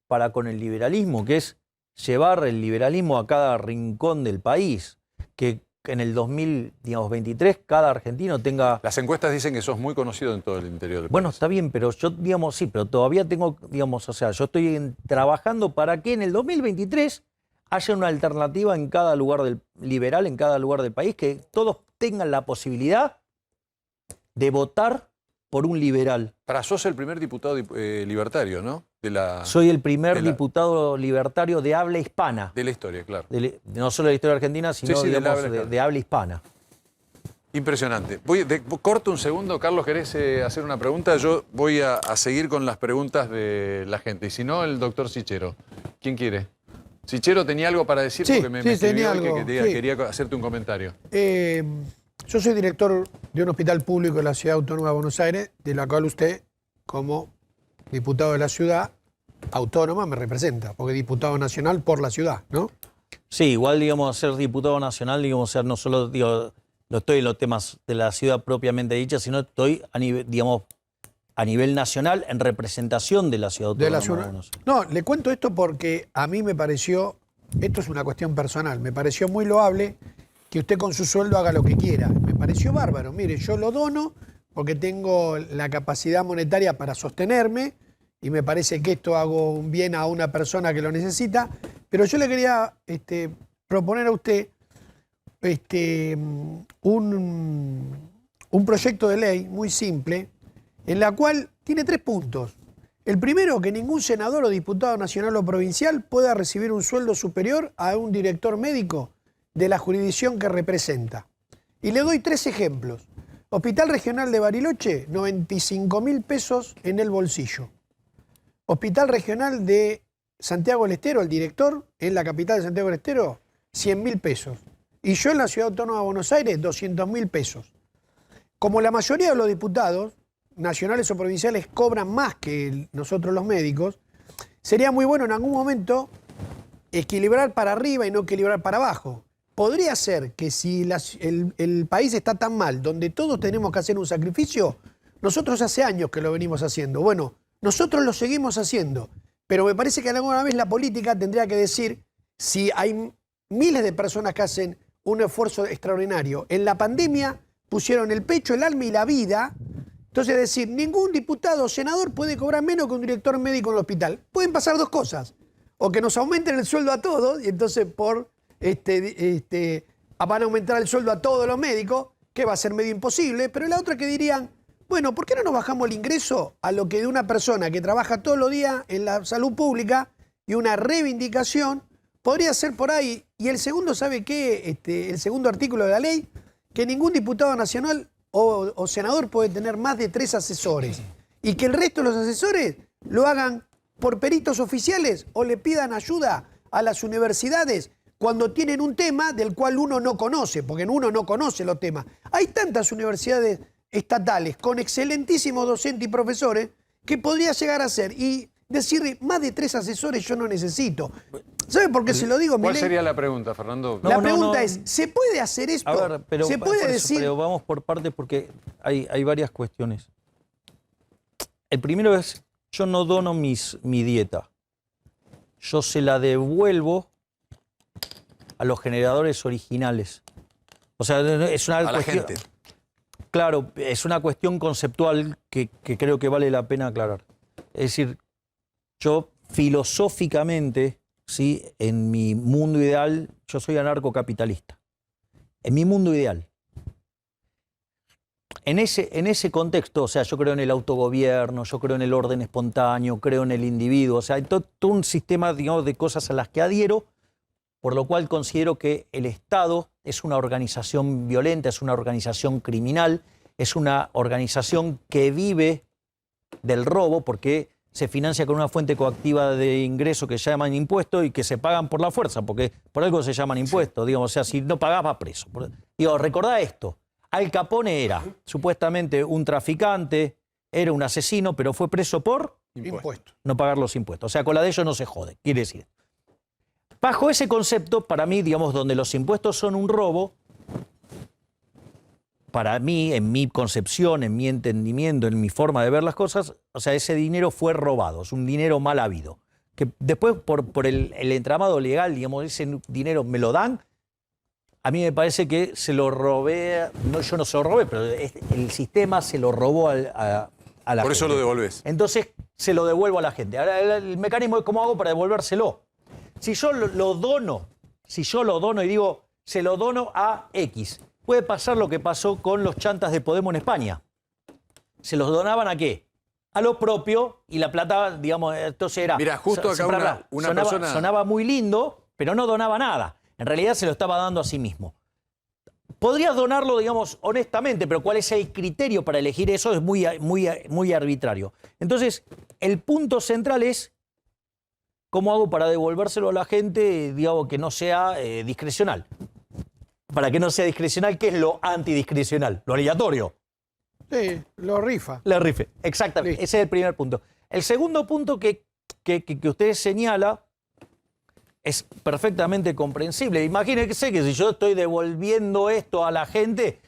para con el liberalismo, que es llevar el liberalismo a cada rincón del país, que en el 2023 cada argentino tenga... Las encuestas dicen que sos muy conocido en todo el interior del Bueno, país. está bien, pero yo, digamos, sí, pero todavía tengo, digamos, o sea, yo estoy trabajando para que en el 2023 haya una alternativa en cada lugar del liberal, en cada lugar del país, que todos tengan la posibilidad de votar por un liberal. Sos el primer diputado libertario, ¿no? Soy el primer diputado libertario de habla hispana. De la historia, claro. No solo de la historia argentina, sino sí, digamos, de habla hispana. Impresionante. Corto un segundo, Carlos, ¿querés hacer una pregunta? Yo voy a seguir con las preguntas de la gente. Y si no, el doctor Sichero. ¿Quién quiere? Sichero tenía algo para decir porque me escribió y quería hacerte un comentario. Yo soy director de un hospital público de la Ciudad Autónoma de Buenos Aires, de la cual usted, como diputado de la ciudad autónoma, me representa, porque diputado nacional por la ciudad, ¿no? Sí, igual, digamos, ser diputado nacional, digamos, ser no solo, digo, no estoy en los temas de la ciudad propiamente dicha, sino estoy a nivel, digamos, a nivel nacional en representación de la Ciudad Autónoma de Buenos Aires. No, le cuento esto porque a mí me pareció, esto es una cuestión personal, me pareció muy loable que usted con su sueldo haga lo que quiera. Me pareció bárbaro. Mire, yo lo dono porque tengo la capacidad monetaria para sostenerme y me parece que esto hago un bien a una persona que lo necesita, pero yo le quería proponer a usted un proyecto de ley muy simple en la cual tiene 3 puntos. El primero, que ningún senador o diputado nacional o provincial pueda recibir un sueldo superior a un director médico de la jurisdicción que representa. Y le doy 3 ejemplos. Hospital Regional de Bariloche, 95.000 pesos en el bolsillo. Hospital Regional de Santiago del Estero, el director, en la capital de Santiago del Estero, 100.000 pesos. Y yo en la Ciudad Autónoma de Buenos Aires, 200.000 pesos. Como la mayoría de los diputados, nacionales o provinciales, cobran más que nosotros los médicos, sería muy bueno en algún momento equilibrar para arriba y no equilibrar para abajo. Podría ser que si el país está tan mal, donde todos tenemos que hacer un sacrificio, nosotros hace años que lo venimos haciendo. Bueno, nosotros lo seguimos haciendo, pero me parece que alguna vez la política tendría que decir, si hay miles de personas que hacen un esfuerzo extraordinario, en la pandemia pusieron el pecho, el alma y la vida, entonces decir, ningún diputado o senador puede cobrar menos que un director médico en el hospital. Pueden pasar 2 cosas, o que nos aumenten el sueldo a todos, y entonces van a aumentar el sueldo a todos los médicos, que va a ser medio imposible, pero la otra que dirían, bueno, ¿por qué no nos bajamos el ingreso a lo que de una persona que trabaja todos los días en la salud pública y una reivindicación podría ser por ahí? Y el segundo, ¿sabe qué? El segundo artículo de la ley, que ningún diputado nacional o senador puede tener más de 3 asesores y que el resto de los asesores lo hagan por peritos oficiales o le pidan ayuda a las universidades cuando tienen un tema del cual uno no conoce, porque uno no conoce los temas. Hay tantas universidades estatales con excelentísimos docentes y profesores que podría llegar a ser y decir, más de 3 asesores yo no necesito. ¿Sabe por qué se lo digo, ¿Cuál Milei? sería la pregunta, Fernando? La pregunta es, ¿se puede hacer esto? A ver, pero, ¿se puede decir? Pero vamos por partes porque hay varias cuestiones. El primero es, yo no dono mi dieta. Yo se la devuelvo a los generadores originales. O sea, es una A la cuestión, gente. Claro, es una cuestión conceptual que creo que vale la pena aclarar. Es decir, yo filosóficamente, ¿sí?, en mi mundo ideal, yo soy anarcocapitalista. En mi mundo ideal. En ese contexto, o sea, yo creo en el autogobierno, yo creo en el orden espontáneo, creo en el individuo, o sea, hay todo un sistema, digamos, de cosas a las que adhiero, por lo cual considero que el Estado es una organización violenta, es una organización criminal, es una organización que vive del robo porque se financia con una fuente coactiva de ingreso que se llaman impuestos y que se pagan por la fuerza, porque por algo se llaman impuestos, digamos, o sea, si no pagás vas preso. Digo, recordá esto, Al Capone era supuestamente un traficante, era un asesino, pero fue preso por Impuesto. no pagar los impuestos. O sea, con la de ellos no se jode, quiere decir. Bajo ese concepto, para mí, digamos, donde los impuestos son un robo, para mí, en mi concepción, en mi entendimiento, en mi forma de ver las cosas, o sea, ese dinero fue robado, es un dinero mal habido. Que después, por el entramado legal, digamos, ese dinero me lo dan, a mí me parece que se lo robé, no, yo no se lo robé, pero el sistema se lo robó a la gente. Por eso lo devolvés. Entonces, se lo devuelvo a la gente. Ahora, el mecanismo es cómo hago para devolvérselo. Si yo lo dono, y digo, se lo dono a X, puede pasar lo que pasó con los chantas de Podemos en España. ¿Se los donaban a qué? A lo propio, y la plata, digamos, entonces era... Mira, justo acá una persona... Sonaba muy lindo, pero no donaba nada. En realidad se lo estaba dando a sí mismo. Podrías donarlo, digamos, honestamente, pero ¿cuál es el criterio para elegir eso? Es muy arbitrario. Entonces, el punto central es cómo hago para devolvérselo a la gente, digamos, que no sea discrecional. Para que no sea discrecional, ¿qué es lo antidiscrecional? Lo aleatorio. Sí, lo rifa. La rife, exactamente. Sí. Ese es el primer punto. El segundo punto que usted señala es perfectamente comprensible. Imagínense que si yo estoy devolviendo esto a la gente,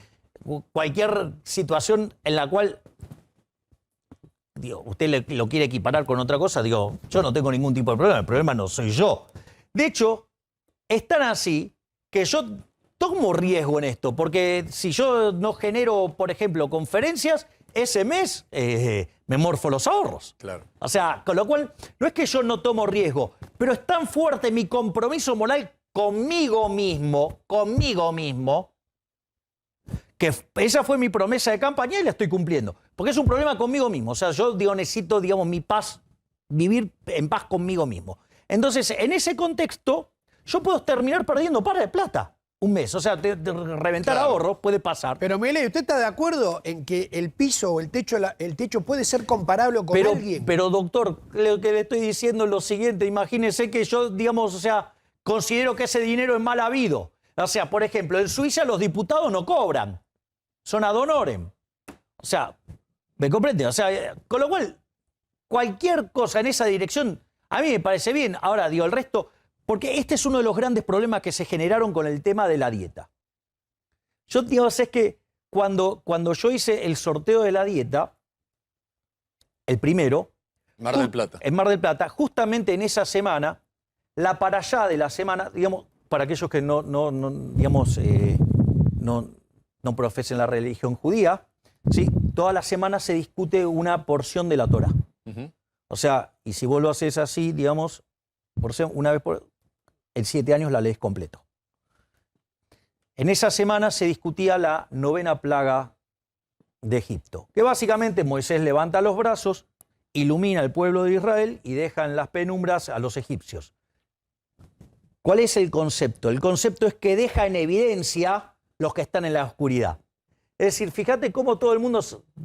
cualquier situación en la cual, digo, usted lo quiere equiparar con otra cosa, digo, yo no tengo ningún tipo de problema, el problema no soy yo. De hecho, es tan así que yo tomo riesgo en esto, porque si yo no genero, por ejemplo, conferencias, ese mes me morfo los ahorros. Claro. O sea, con lo cual, no es que yo no tomo riesgo, pero es tan fuerte mi compromiso moral conmigo mismo, que esa fue mi promesa de campaña y la estoy cumpliendo. Porque es un problema conmigo mismo. O sea, yo digo, necesito, digamos, mi paz, vivir en paz conmigo mismo. Entonces, en ese contexto, yo puedo terminar perdiendo par de plata. Un mes, o sea, reventar ahorros puede pasar. Pero Milei, ¿usted está de acuerdo en que el piso o el techo puede ser comparable con alguien? Pero doctor, lo que le estoy diciendo es lo siguiente, imagínese que yo, digamos, o sea, considero que ese dinero es mal habido. O sea, por ejemplo, en Suiza los diputados no cobran, son ad honorem. O sea, ¿me comprende? O sea, con lo cual, cualquier cosa en esa dirección, a mí me parece bien. Ahora, digo, el resto... Porque este es uno de los grandes problemas que se generaron con el tema de la dieta. Yo digo, es que cuando yo hice el sorteo de la dieta, el primero... Mar del Plata. En Mar del Plata, justamente en esa semana, la para allá de la semana, digamos, para aquellos que no profesen la religión judía, ¿sí? Toda la semana se discute una porción de la Torá. O sea, y si vos lo haces así, digamos, una vez en 7 años la lees completo. En esa semana se discutía la 9ª plaga de Egipto, que básicamente Moisés levanta los brazos, ilumina al pueblo de Israel y deja en las penumbras a los egipcios. ¿Cuál es el concepto? El concepto es que deja en evidencia los que están en la oscuridad. Es decir, fíjate cómo todo el mundo,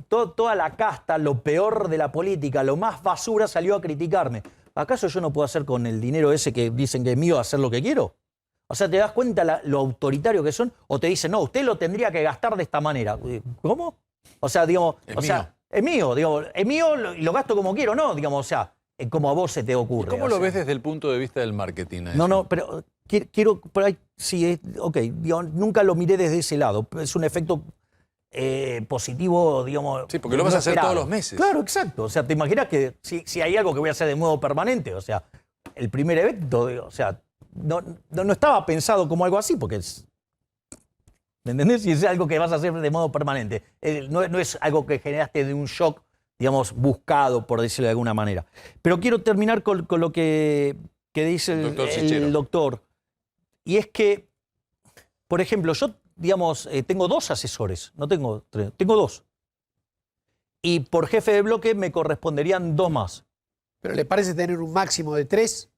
toda la casta, lo peor de la política, lo más basura salió a criticarme. ¿Acaso yo no puedo hacer con el dinero ese que dicen que es mío hacer lo que quiero? O sea, ¿te das cuenta lo autoritario que son? O te dicen, no, usted lo tendría que gastar de esta manera. ¿Cómo? O sea, digamos, es mío, digo, es mío y lo gasto como quiero, ¿no? Digamos, o sea, como a vos se te ocurre. ¿Y cómo lo ves desde el punto de vista del marketing? No, pero quiero, por ahí, sí, ok, digo, nunca lo miré desde ese lado. Es un efecto positivo, digamos. Sí, porque lo vas a hacer todos los meses. Claro, exacto. O sea, te imaginas que si hay algo que voy a hacer de modo permanente, o sea, el primer evento, o sea, no estaba pensado como algo así, porque es. ¿Me entendés? Si es algo que vas a hacer de modo permanente. No es algo que generaste de un shock, digamos, buscado, por decirlo de alguna manera. Pero quiero terminar con lo que dice el doctor. Y es que, por ejemplo, yo, digamos, tengo 2 asesores, no tengo 3, tengo 2. Y por jefe de bloque me corresponderían 2 más. ¿Pero le parece tener un máximo de 3?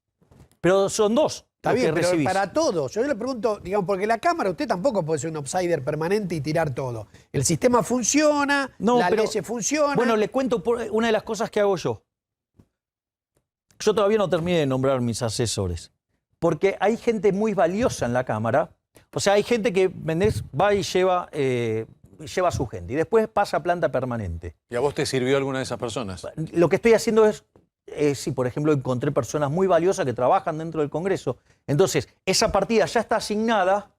Pero son 2. Está bien, pero para todos. Yo le pregunto, digamos, porque la Cámara usted tampoco puede ser un outsider permanente y tirar todo. El sistema funciona, la ley funciona. Bueno, le cuento una de las cosas que hago yo. Yo todavía no terminé de nombrar mis asesores, porque hay gente muy valiosa en la Cámara. O sea, hay gente que va y lleva a su gente y después pasa a planta permanente. ¿Y a vos te sirvió alguna de esas personas? Lo que estoy haciendo es sí, por ejemplo, encontré personas muy valiosas que trabajan dentro del Congreso. Entonces, esa partida ya está asignada,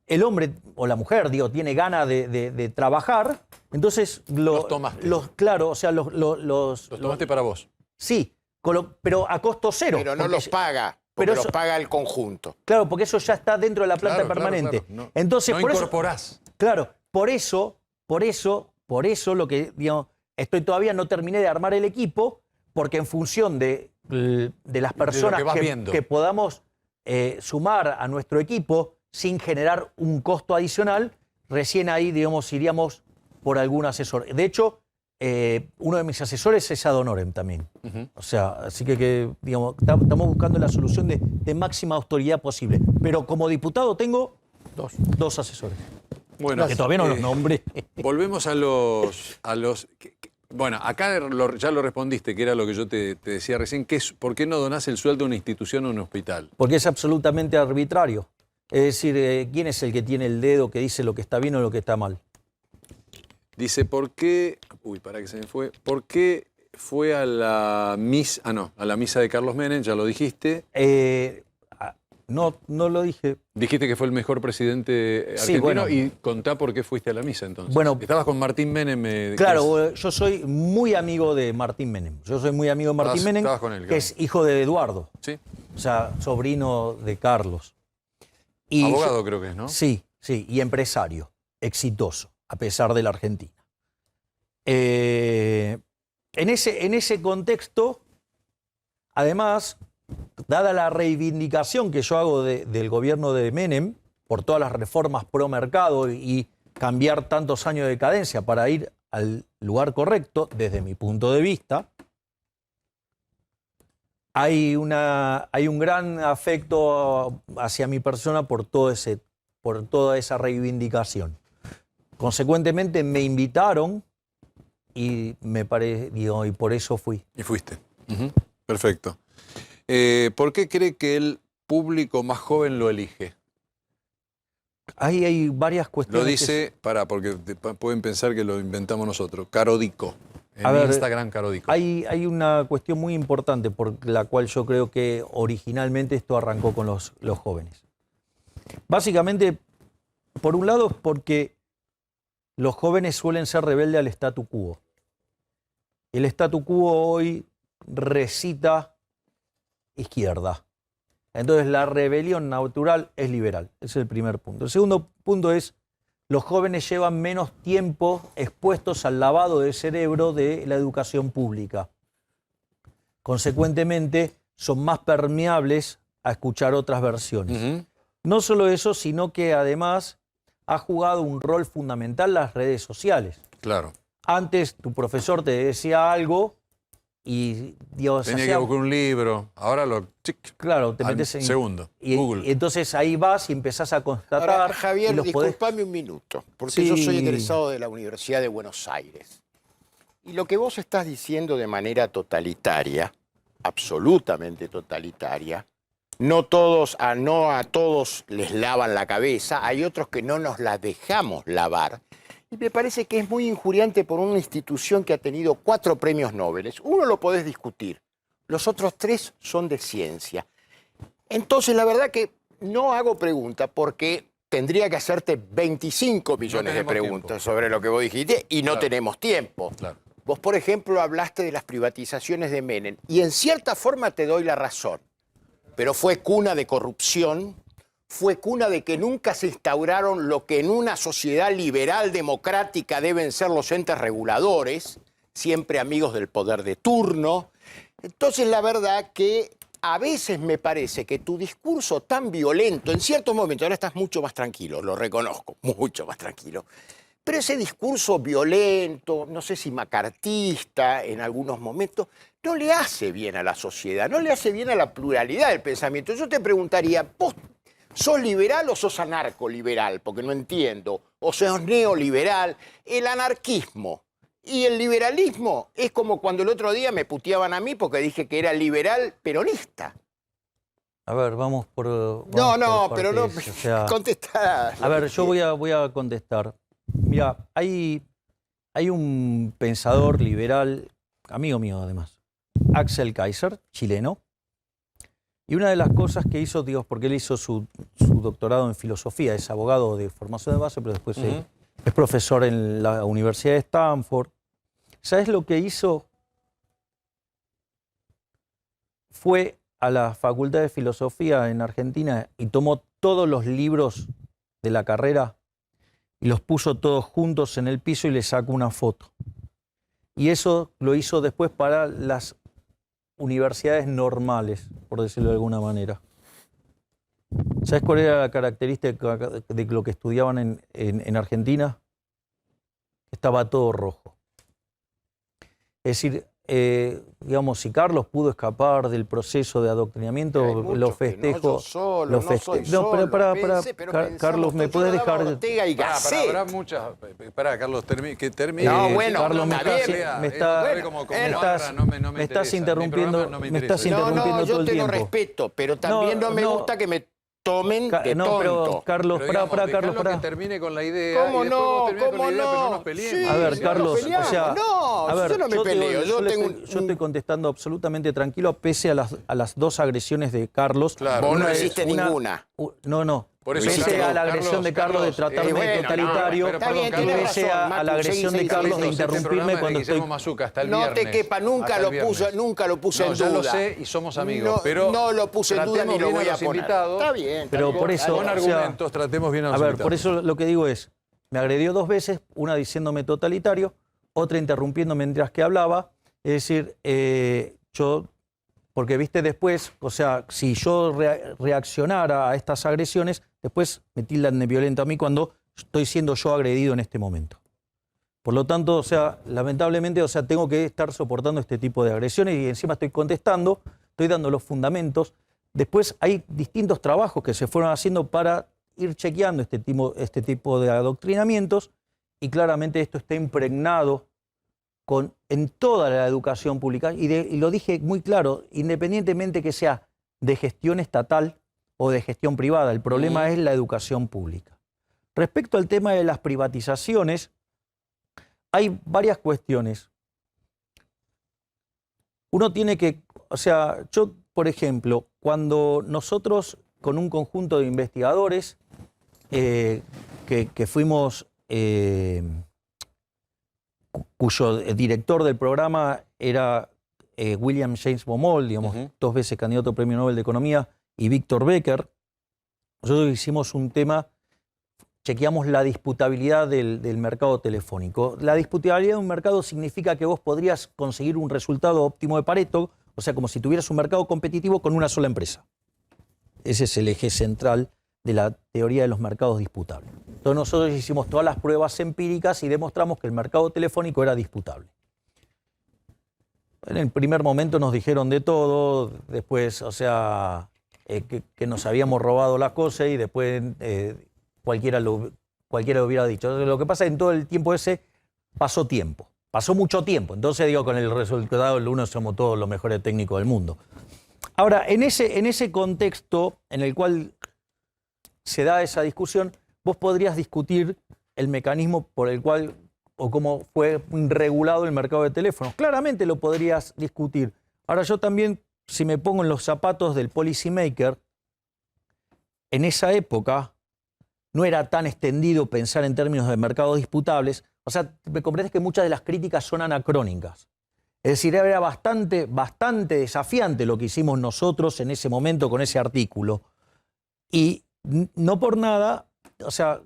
el hombre o la mujer, digo, tiene ganas de trabajar, entonces Los tomaste. claro, o sea, Los tomaste para vos. sí, pero a costo cero. Pero no porque los paga, porque pero los eso- paga el conjunto. Claro, porque eso ya está dentro de la planta Claro, permanente. claro. No, Entonces, no por eso, incorporás. claro, por eso lo que, digamos, todavía no terminé de armar el equipo, porque en función de las personas que vas viendo. que podamos sumar a nuestro equipo sin generar un costo adicional, recién ahí, digamos, iríamos por algún asesor. De hecho, uno de mis asesores es Ad Honorem también. O sea, así que digamos, estamos buscando la solución de máxima autoridad posible. Pero como diputado tengo dos asesores. Bueno, Que todavía no los nombré. volvemos a los... bueno, acá ya lo respondiste, que era lo que yo te decía recién, que es, ¿por qué no donás el sueldo a una institución o a un hospital? Porque es absolutamente arbitrario. Es decir, ¿quién es el que tiene el dedo que dice lo que está bien o lo que está mal? Dice, ¿por qué... Uy, para que se me fue. ¿Por qué fue a la misa... a la misa de Carlos Menem, ya lo dijiste. No lo dije. Dijiste que fue el mejor presidente Sí, argentino bueno. y contá por qué fuiste a la misa entonces. Bueno, estabas con Martín Menem. Claro, yo soy muy amigo de Martín Menem. Yo soy muy amigo de Martín Menem, estabas con él, que claro. es hijo de Eduardo, Sí, o sea, sobrino de Carlos. Y abogado creo que es, ¿no? Sí, y empresario, exitoso, a pesar de la Argentina. En ese contexto, además, dada la reivindicación que yo hago del gobierno de Menem, por todas las reformas pro mercado y cambiar tantos años de decadencia para ir al lugar correcto, desde mi punto de vista, hay un gran afecto hacia mi persona por toda esa reivindicación. Consecuentemente me invitaron y y por eso fui. Y fuiste. Perfecto. ¿Por qué cree que el público más joven lo elige? Ahí hay varias cuestiones. Lo dice, porque pueden pensar que lo inventamos nosotros, Carodico. En A ver, Instagram, Carodico. Hay una cuestión muy importante por la cual yo creo que originalmente esto arrancó con los jóvenes. Básicamente, por un lado es porque los jóvenes suelen ser rebeldes al statu quo. El statu quo hoy recita izquierda. Entonces la rebelión natural es liberal. Ese es el primer punto. El segundo punto es, los jóvenes llevan menos tiempo expuestos al lavado de cerebro de la educación pública. Consecuentemente, son más permeables a escuchar otras versiones. No solo eso, sino que además ha jugado un rol fundamental las redes sociales. Claro. Antes tu profesor te decía algo y Dios Tenía que buscar un libro. Ahora claro, te metes en segundo. y Google. y entonces ahí vas y empezás a constatar. Ahora, Javier, y los podés- disculpame un minuto, porque Sí. yo soy egresado de la Universidad de Buenos Aires. Y lo que vos estás diciendo de manera totalitaria, absolutamente totalitaria, no a todos les lavan la cabeza, hay otros que no nos la dejamos lavar. Y me parece que es muy injuriante por una institución que ha tenido 4 premios Nobel. Uno lo podés discutir, los otros 3 son de ciencia. Entonces, la verdad que no hago pregunta porque tendría que hacerte 25 millones de tenemos preguntas tiempo. sobre lo que vos dijiste y no Claro. tenemos tiempo. Claro. Vos, por ejemplo, hablaste de las privatizaciones de Menem y en cierta forma te doy la razón, pero fue cuna de corrupción, fue cuna de que nunca se instauraron lo que en una sociedad liberal democrática deben ser los entes reguladores, siempre amigos del poder de turno. Entonces, la verdad que a veces me parece que tu discurso tan violento, en ciertos momentos, ahora estás mucho más tranquilo, lo reconozco, mucho más tranquilo, pero ese discurso violento, no sé si macartista en algunos momentos, no le hace bien a la sociedad, no le hace bien a la pluralidad del pensamiento. Yo te preguntaría, ¿vos sos liberal o sos anarcoliberal? Porque no entiendo. O sos neoliberal. El anarquismo y el liberalismo es como cuando el otro día me puteaban a mí porque dije que era liberal peronista. A ver, vamos por. No, pero no. O sea, Contestá. a ver, yo voy a contestar. Mira, hay un pensador liberal, amigo mío además, Axel Kaiser, chileno. Y una de las cosas que hizo, digo, porque él hizo su doctorado en filosofía, es abogado de formación de base, pero después es profesor en la Universidad de Stanford. ¿Sabes lo que hizo? Fue a la Facultad de Filosofía en Argentina y tomó todos los libros de la carrera y los puso todos juntos en el piso y le sacó una foto. Y eso lo hizo después para las universidades normales, por decirlo de alguna manera. ¿Sabes cuál era la característica de lo que estudiaban en Argentina? Estaba todo rojo. Es decir, digamos, si Carlos pudo escapar del proceso de adoctrinamiento, los festejos. Carlos, ¿me puedes dejar? Ortega y Gasset. Habrá muchas. Pará, Carlos, que termine. No, bueno, Carlos, me estás interrumpiendo. Me estás interrumpiendo todo el tiempo. Yo tengo respeto, pero también no me gusta que me tomen de tonto. Pero Carlos, Carlos, pará. que termine con la idea. ¿Cómo y después no? vos terminás con la ¿Cómo idea, no? pero no nos peleemos. Sí, A ver, Carlos, o sea, no, a ver, yo no me peleo. Yo estoy contestando absolutamente tranquilo, pese a las dos agresiones de Carlos. Claro. Vos no hiciste ninguna. No. Por eso, Pese Carlos, a la agresión de Carlos de tratarme de totalitario, pese a la agresión de Carlos de interrumpirme cuando estoy... No te quepa, nunca lo puse en duda. Ya lo sé y somos amigos, pero no lo puse en duda ni lo voy a poner. Está bien. Pero por eso, con argumentos tratemos bien a los invitados. por eso lo que digo es, me agredió 2 veces, una diciéndome totalitario, otra interrumpiendo mientras que hablaba. Es decir, porque viste después, o sea, si yo reaccionara a estas agresiones, después me tildan de violento a mí cuando estoy siendo yo agredido en este momento. Por lo tanto, o sea, lamentablemente, o sea, tengo que estar soportando este tipo de agresiones y encima estoy contestando, estoy dando los fundamentos. Después hay distintos trabajos que se fueron haciendo para ir chequeando este tipo de adoctrinamientos y claramente esto está impregnado en toda la educación pública y lo dije muy claro, independientemente que sea de gestión estatal o de gestión privada, el problema es la educación pública. Respecto al tema de las privatizaciones, hay varias cuestiones. Uno tiene que, o sea, yo, por ejemplo, cuando nosotros con un conjunto de investigadores que fuimos... cuyo director del programa era William James Baumol, digamos, 2 veces candidato a Premio Nobel de Economía, y Víctor Becker. Nosotros hicimos un tema, chequeamos la disputabilidad del mercado telefónico. La disputabilidad de un mercado significa que vos podrías conseguir un resultado óptimo de Pareto, o sea, como si tuvieras un mercado competitivo con una sola empresa. Ese es el eje central de la teoría de los mercados disputables. Entonces nosotros hicimos todas las pruebas empíricas y demostramos que el mercado telefónico era disputable. En el primer momento nos dijeron de todo, después, o sea, que nos habíamos robado las cosas y después cualquiera lo hubiera dicho. Lo que pasa es que en todo el tiempo ese pasó mucho tiempo. Entonces digo, con el resultado del uno somos todos los mejores técnicos del mundo. Ahora, en ese contexto en el cual se da esa discusión, vos podrías discutir el mecanismo por el cual o cómo fue regulado el mercado de teléfonos. Claramente lo podrías discutir. Ahora yo también, si me pongo en los zapatos del policymaker, en esa época no era tan extendido pensar en términos de mercados disputables. O sea, me comprendes que muchas de las críticas son anacrónicas. Es decir, era bastante desafiante lo que hicimos nosotros en ese momento con ese artículo. Y no por nada, o sea,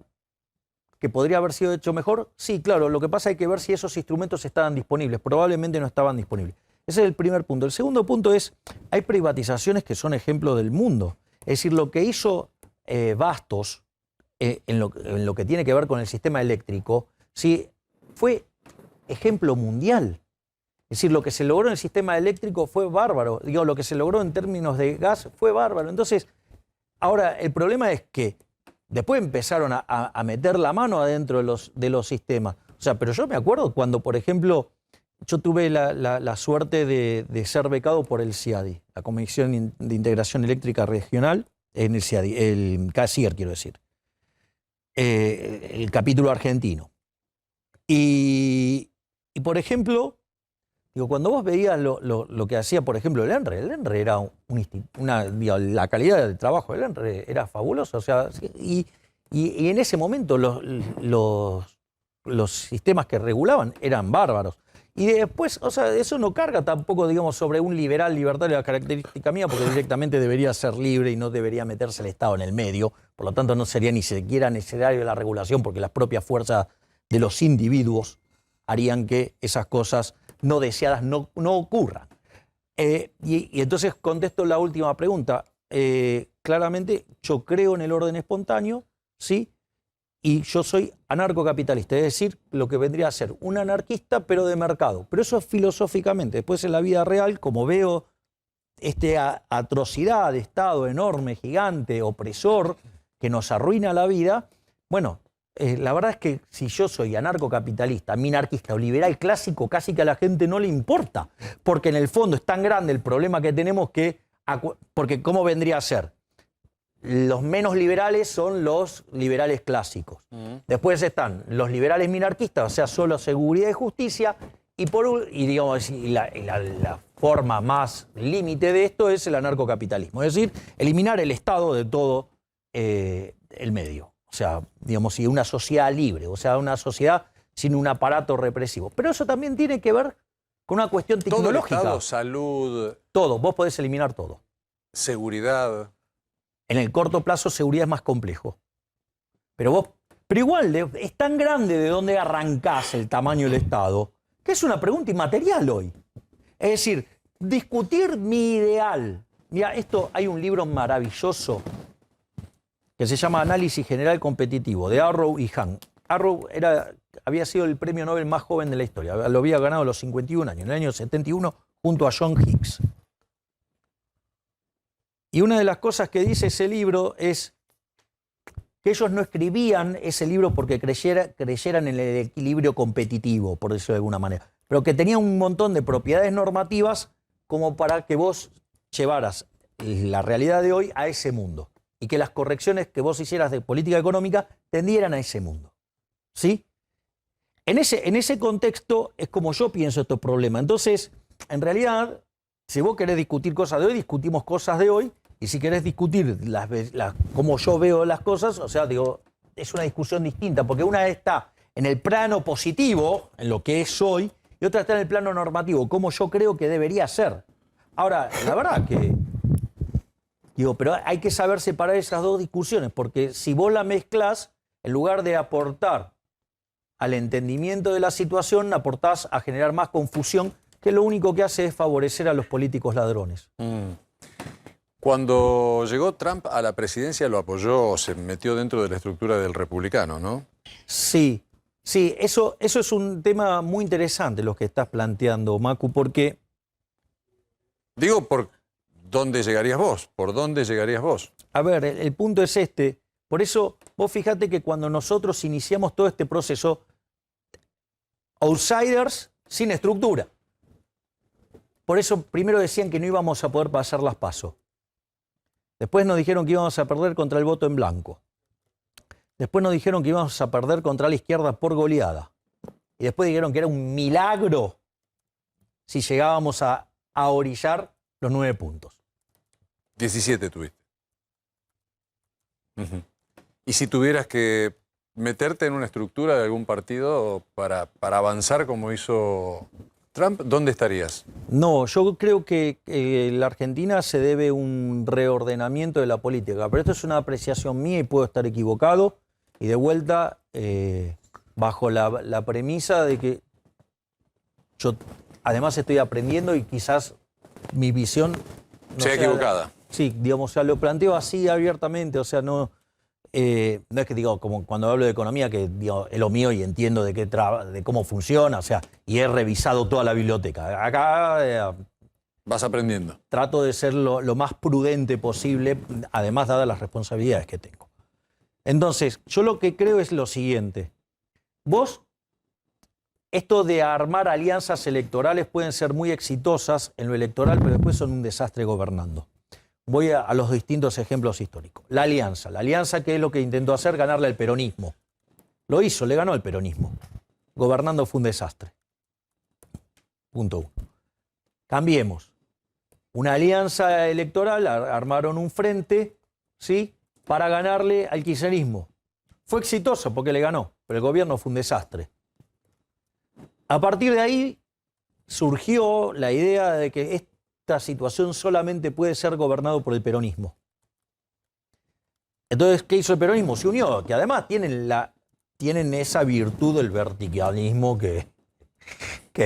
que podría haber sido hecho mejor. Sí, claro, lo que pasa es que ver si esos instrumentos estaban disponibles. Probablemente no estaban disponibles. Ese es el primer punto. El segundo punto es, hay privatizaciones que son ejemplo del mundo. Es decir, lo que hizo Bastos en lo que tiene que ver con el sistema eléctrico, sí, fue ejemplo mundial. Es decir, lo que se logró en el sistema eléctrico fue bárbaro. Digo, lo que se logró en términos de gas fue bárbaro. Entonces, ahora, el problema es que después empezaron a meter la mano adentro de los sistemas. O sea, pero yo me acuerdo cuando, por ejemplo, yo tuve la suerte de ser becado por el CIADI, la Comisión de Integración Eléctrica Regional, en el CIADI, el CASIER, quiero decir, el capítulo argentino. Y por ejemplo, Digo, cuando vos veías lo que hacía, por ejemplo, el ENRE era la calidad del trabajo del ENRE era fabulosa. O sea, y en ese momento los sistemas que regulaban eran bárbaros. Y después, o sea, eso no carga tampoco, digamos, sobre un liberal libertario la característica mía, porque directamente debería ser libre y no debería meterse el Estado en el medio. Por lo tanto, no sería ni siquiera necesario la regulación, porque las propias fuerzas de los individuos harían que esas cosas no deseadas no ocurran. Y entonces contesto la última pregunta. Claramente, yo creo en el orden espontáneo, ¿sí? Y yo soy anarcocapitalista, es decir, lo que vendría a ser un anarquista, pero de mercado. Pero eso es filosóficamente. Después en la vida real, como veo esta atrocidad de Estado enorme, gigante, opresor, que nos arruina la vida, bueno, la verdad es que si yo soy anarcocapitalista, minarquista o liberal clásico, casi que a la gente no le importa. Porque en el fondo es tan grande el problema que tenemos que... Porque ¿cómo vendría a ser? Los menos liberales son los liberales clásicos. Después están los liberales minarquistas, o sea, solo seguridad y justicia. Y la forma más límite de esto es el anarcocapitalismo. Es decir, eliminar el Estado de todo el medio. O sea, digamos, y una sociedad libre, o sea, una sociedad sin un aparato represivo. Pero eso también tiene que ver con una cuestión tecnológica. Todo el Estado, salud. Todo, vos podés eliminar todo. Seguridad. En el corto plazo, seguridad es más complejo. Pero igual, es tan grande de dónde arrancás el tamaño del Estado, que es una pregunta inmaterial hoy. Es decir, discutir mi ideal. Mira, hay un libro maravilloso que se llama Análisis General Competitivo, de Arrow y Hahn. Arrow había sido el premio Nobel más joven de la historia. Lo había ganado a los 51 años, en el año 71, junto a John Hicks. Y una de las cosas que dice ese libro es que ellos no escribían ese libro porque creyeran en el equilibrio competitivo, por decirlo de alguna manera, pero que tenía un montón de propiedades normativas como para que vos llevaras la realidad de hoy a ese mundo y que las correcciones que vos hicieras de política económica tendieran a ese mundo. ¿Sí? En ese contexto es como yo pienso estos problemas. Entonces, en realidad, si vos querés discutir cosas de hoy, discutimos cosas de hoy. Y si querés discutir cómo yo veo las cosas, o sea, digo, es una discusión distinta, porque una está en el plano positivo, en lo que es hoy, y otra está en el plano normativo, cómo yo creo que debería ser. Ahora, la verdad que, pero hay que saber separar esas dos discusiones, porque si vos la mezclás, en lugar de aportar al entendimiento de la situación, aportás a generar más confusión, que lo único que hace es favorecer a los políticos ladrones. Cuando llegó Trump a la presidencia lo apoyó, se metió dentro de la estructura del republicano, ¿no? Sí, eso es un tema muy interesante lo que estás planteando, Macu, porque... Digo, ¿por dónde llegarías vos? ¿Por dónde llegarías vos? A ver, el punto es este. Por eso, vos fíjate que cuando nosotros iniciamos todo este proceso, outsiders sin estructura. Por eso primero decían que no íbamos a poder pasar las PASO. Después nos dijeron que íbamos a perder contra el voto en blanco. Después nos dijeron que íbamos a perder contra la izquierda por goleada. Y después dijeron que era un milagro si llegábamos a orillar los 9 puntos. 17 tuviste. Y si tuvieras que meterte en una estructura de algún partido para avanzar como hizo Trump, ¿dónde estarías? No, yo creo que la Argentina se debe un reordenamiento de la política, pero esto es una apreciación mía y puedo estar equivocado. Y de vuelta, bajo la premisa de que yo además estoy aprendiendo y quizás mi visión... No sea equivocada. Sí, digamos, o sea, lo planteo así abiertamente, o sea, no es que digo, como cuando hablo de economía, que digo, es lo mío y entiendo de cómo funciona, o sea, y he revisado toda la biblioteca. Acá... vas aprendiendo. Trato de ser lo más prudente posible, además dadas las responsabilidades que tengo. Entonces, yo lo que creo es lo siguiente. Vos, esto de armar alianzas electorales pueden ser muy exitosas en lo electoral, pero después son un desastre gobernando. Voy a los distintos ejemplos históricos. La alianza que es lo que intentó hacer, ganarle al peronismo. Lo hizo, le ganó el peronismo. Gobernando fue un desastre. punto 1. Cambiemos. Una alianza electoral, armaron un frente, ¿sí?, para ganarle al kirchnerismo. Fue exitoso porque le ganó, pero el gobierno fue un desastre. A partir de ahí surgió la idea de que esta situación solamente puede ser gobernado por el peronismo. Entonces, ¿qué hizo el peronismo? Se unió, que además tienen esa virtud del verticalismo que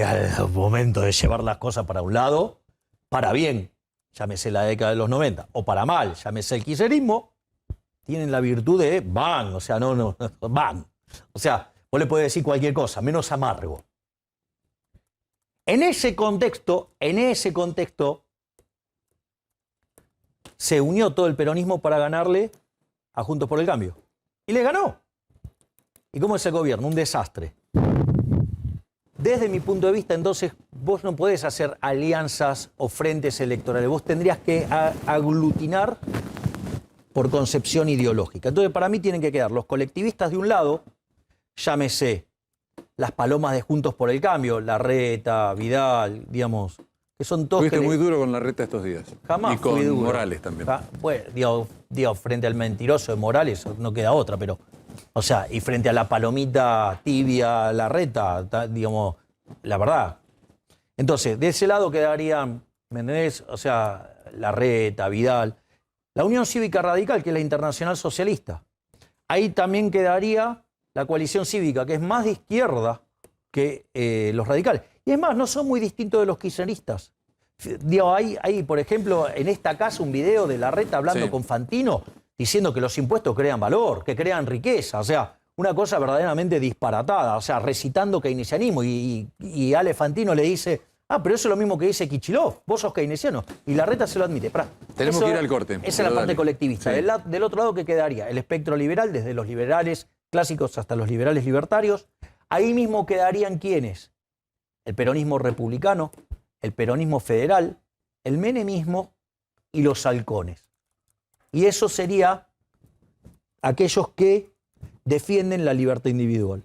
al momento de llevar las cosas para un lado, para bien, llámese la década de los 90, o para mal, llámese el kirchnerismo, tienen la virtud de van, o sea, no, van. O sea, vos le podés decir cualquier cosa, menos amargo. En ese contexto, se unió todo el peronismo para ganarle a Juntos por el Cambio. Y le ganó. ¿Y cómo es el gobierno? Un desastre. Desde mi punto de vista, entonces, vos no podés hacer alianzas o frentes electorales. Vos tendrías que aglutinar por concepción ideológica. Entonces, para mí tienen que quedar los colectivistas de un lado, llámese las palomas de Juntos por el Cambio, Larreta, Vidal, digamos, que son todos... Fuiste muy duro con Larreta estos días. Jamás y con fui duro. Morales también. Bueno, digo, frente al mentiroso de Morales no queda otra, pero... O sea, y frente a la palomita tibia Larreta, digamos, la verdad. Entonces, de ese lado quedarían, ¿me entendés? O sea, Larreta, Vidal. La Unión Cívica Radical, que es la Internacional Socialista. Ahí también quedaría la Coalición Cívica, que es más de izquierda que los radicales. Y es más, no son muy distintos de los kirchneristas. Digo, hay, por ejemplo, en esta casa un video de Larreta hablando con Fantino, diciendo que los impuestos crean valor, que crean riqueza. O sea, una cosa verdaderamente disparatada. O sea, recitando keynesianismo. Y Ale Fantino le dice, pero eso es lo mismo que dice Kicillof, vos sos keynesiano. Y Larreta se lo admite. Tenemos que ir al corte. Esa es la parte colectivista. Sí. Del otro lado, ¿qué quedaría? El espectro liberal, desde los liberales clásicos hasta los liberales libertarios. Ahí mismo quedarían ¿quiénes? El peronismo republicano, el peronismo federal, el menemismo y los halcones. Y eso sería aquellos que defienden la libertad individual.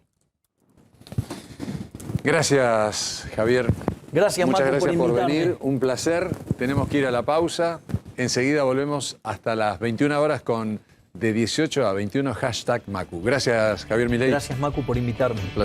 Gracias, Javier. Gracias, Muchas Marco, gracias por invitarme. venir. Un placer. Tenemos que ir a la pausa. Enseguida volvemos hasta las 21 horas con de 18 a 21 #Macu. Gracias, Javier Milei. Gracias, Macu, por invitarme. Un placer.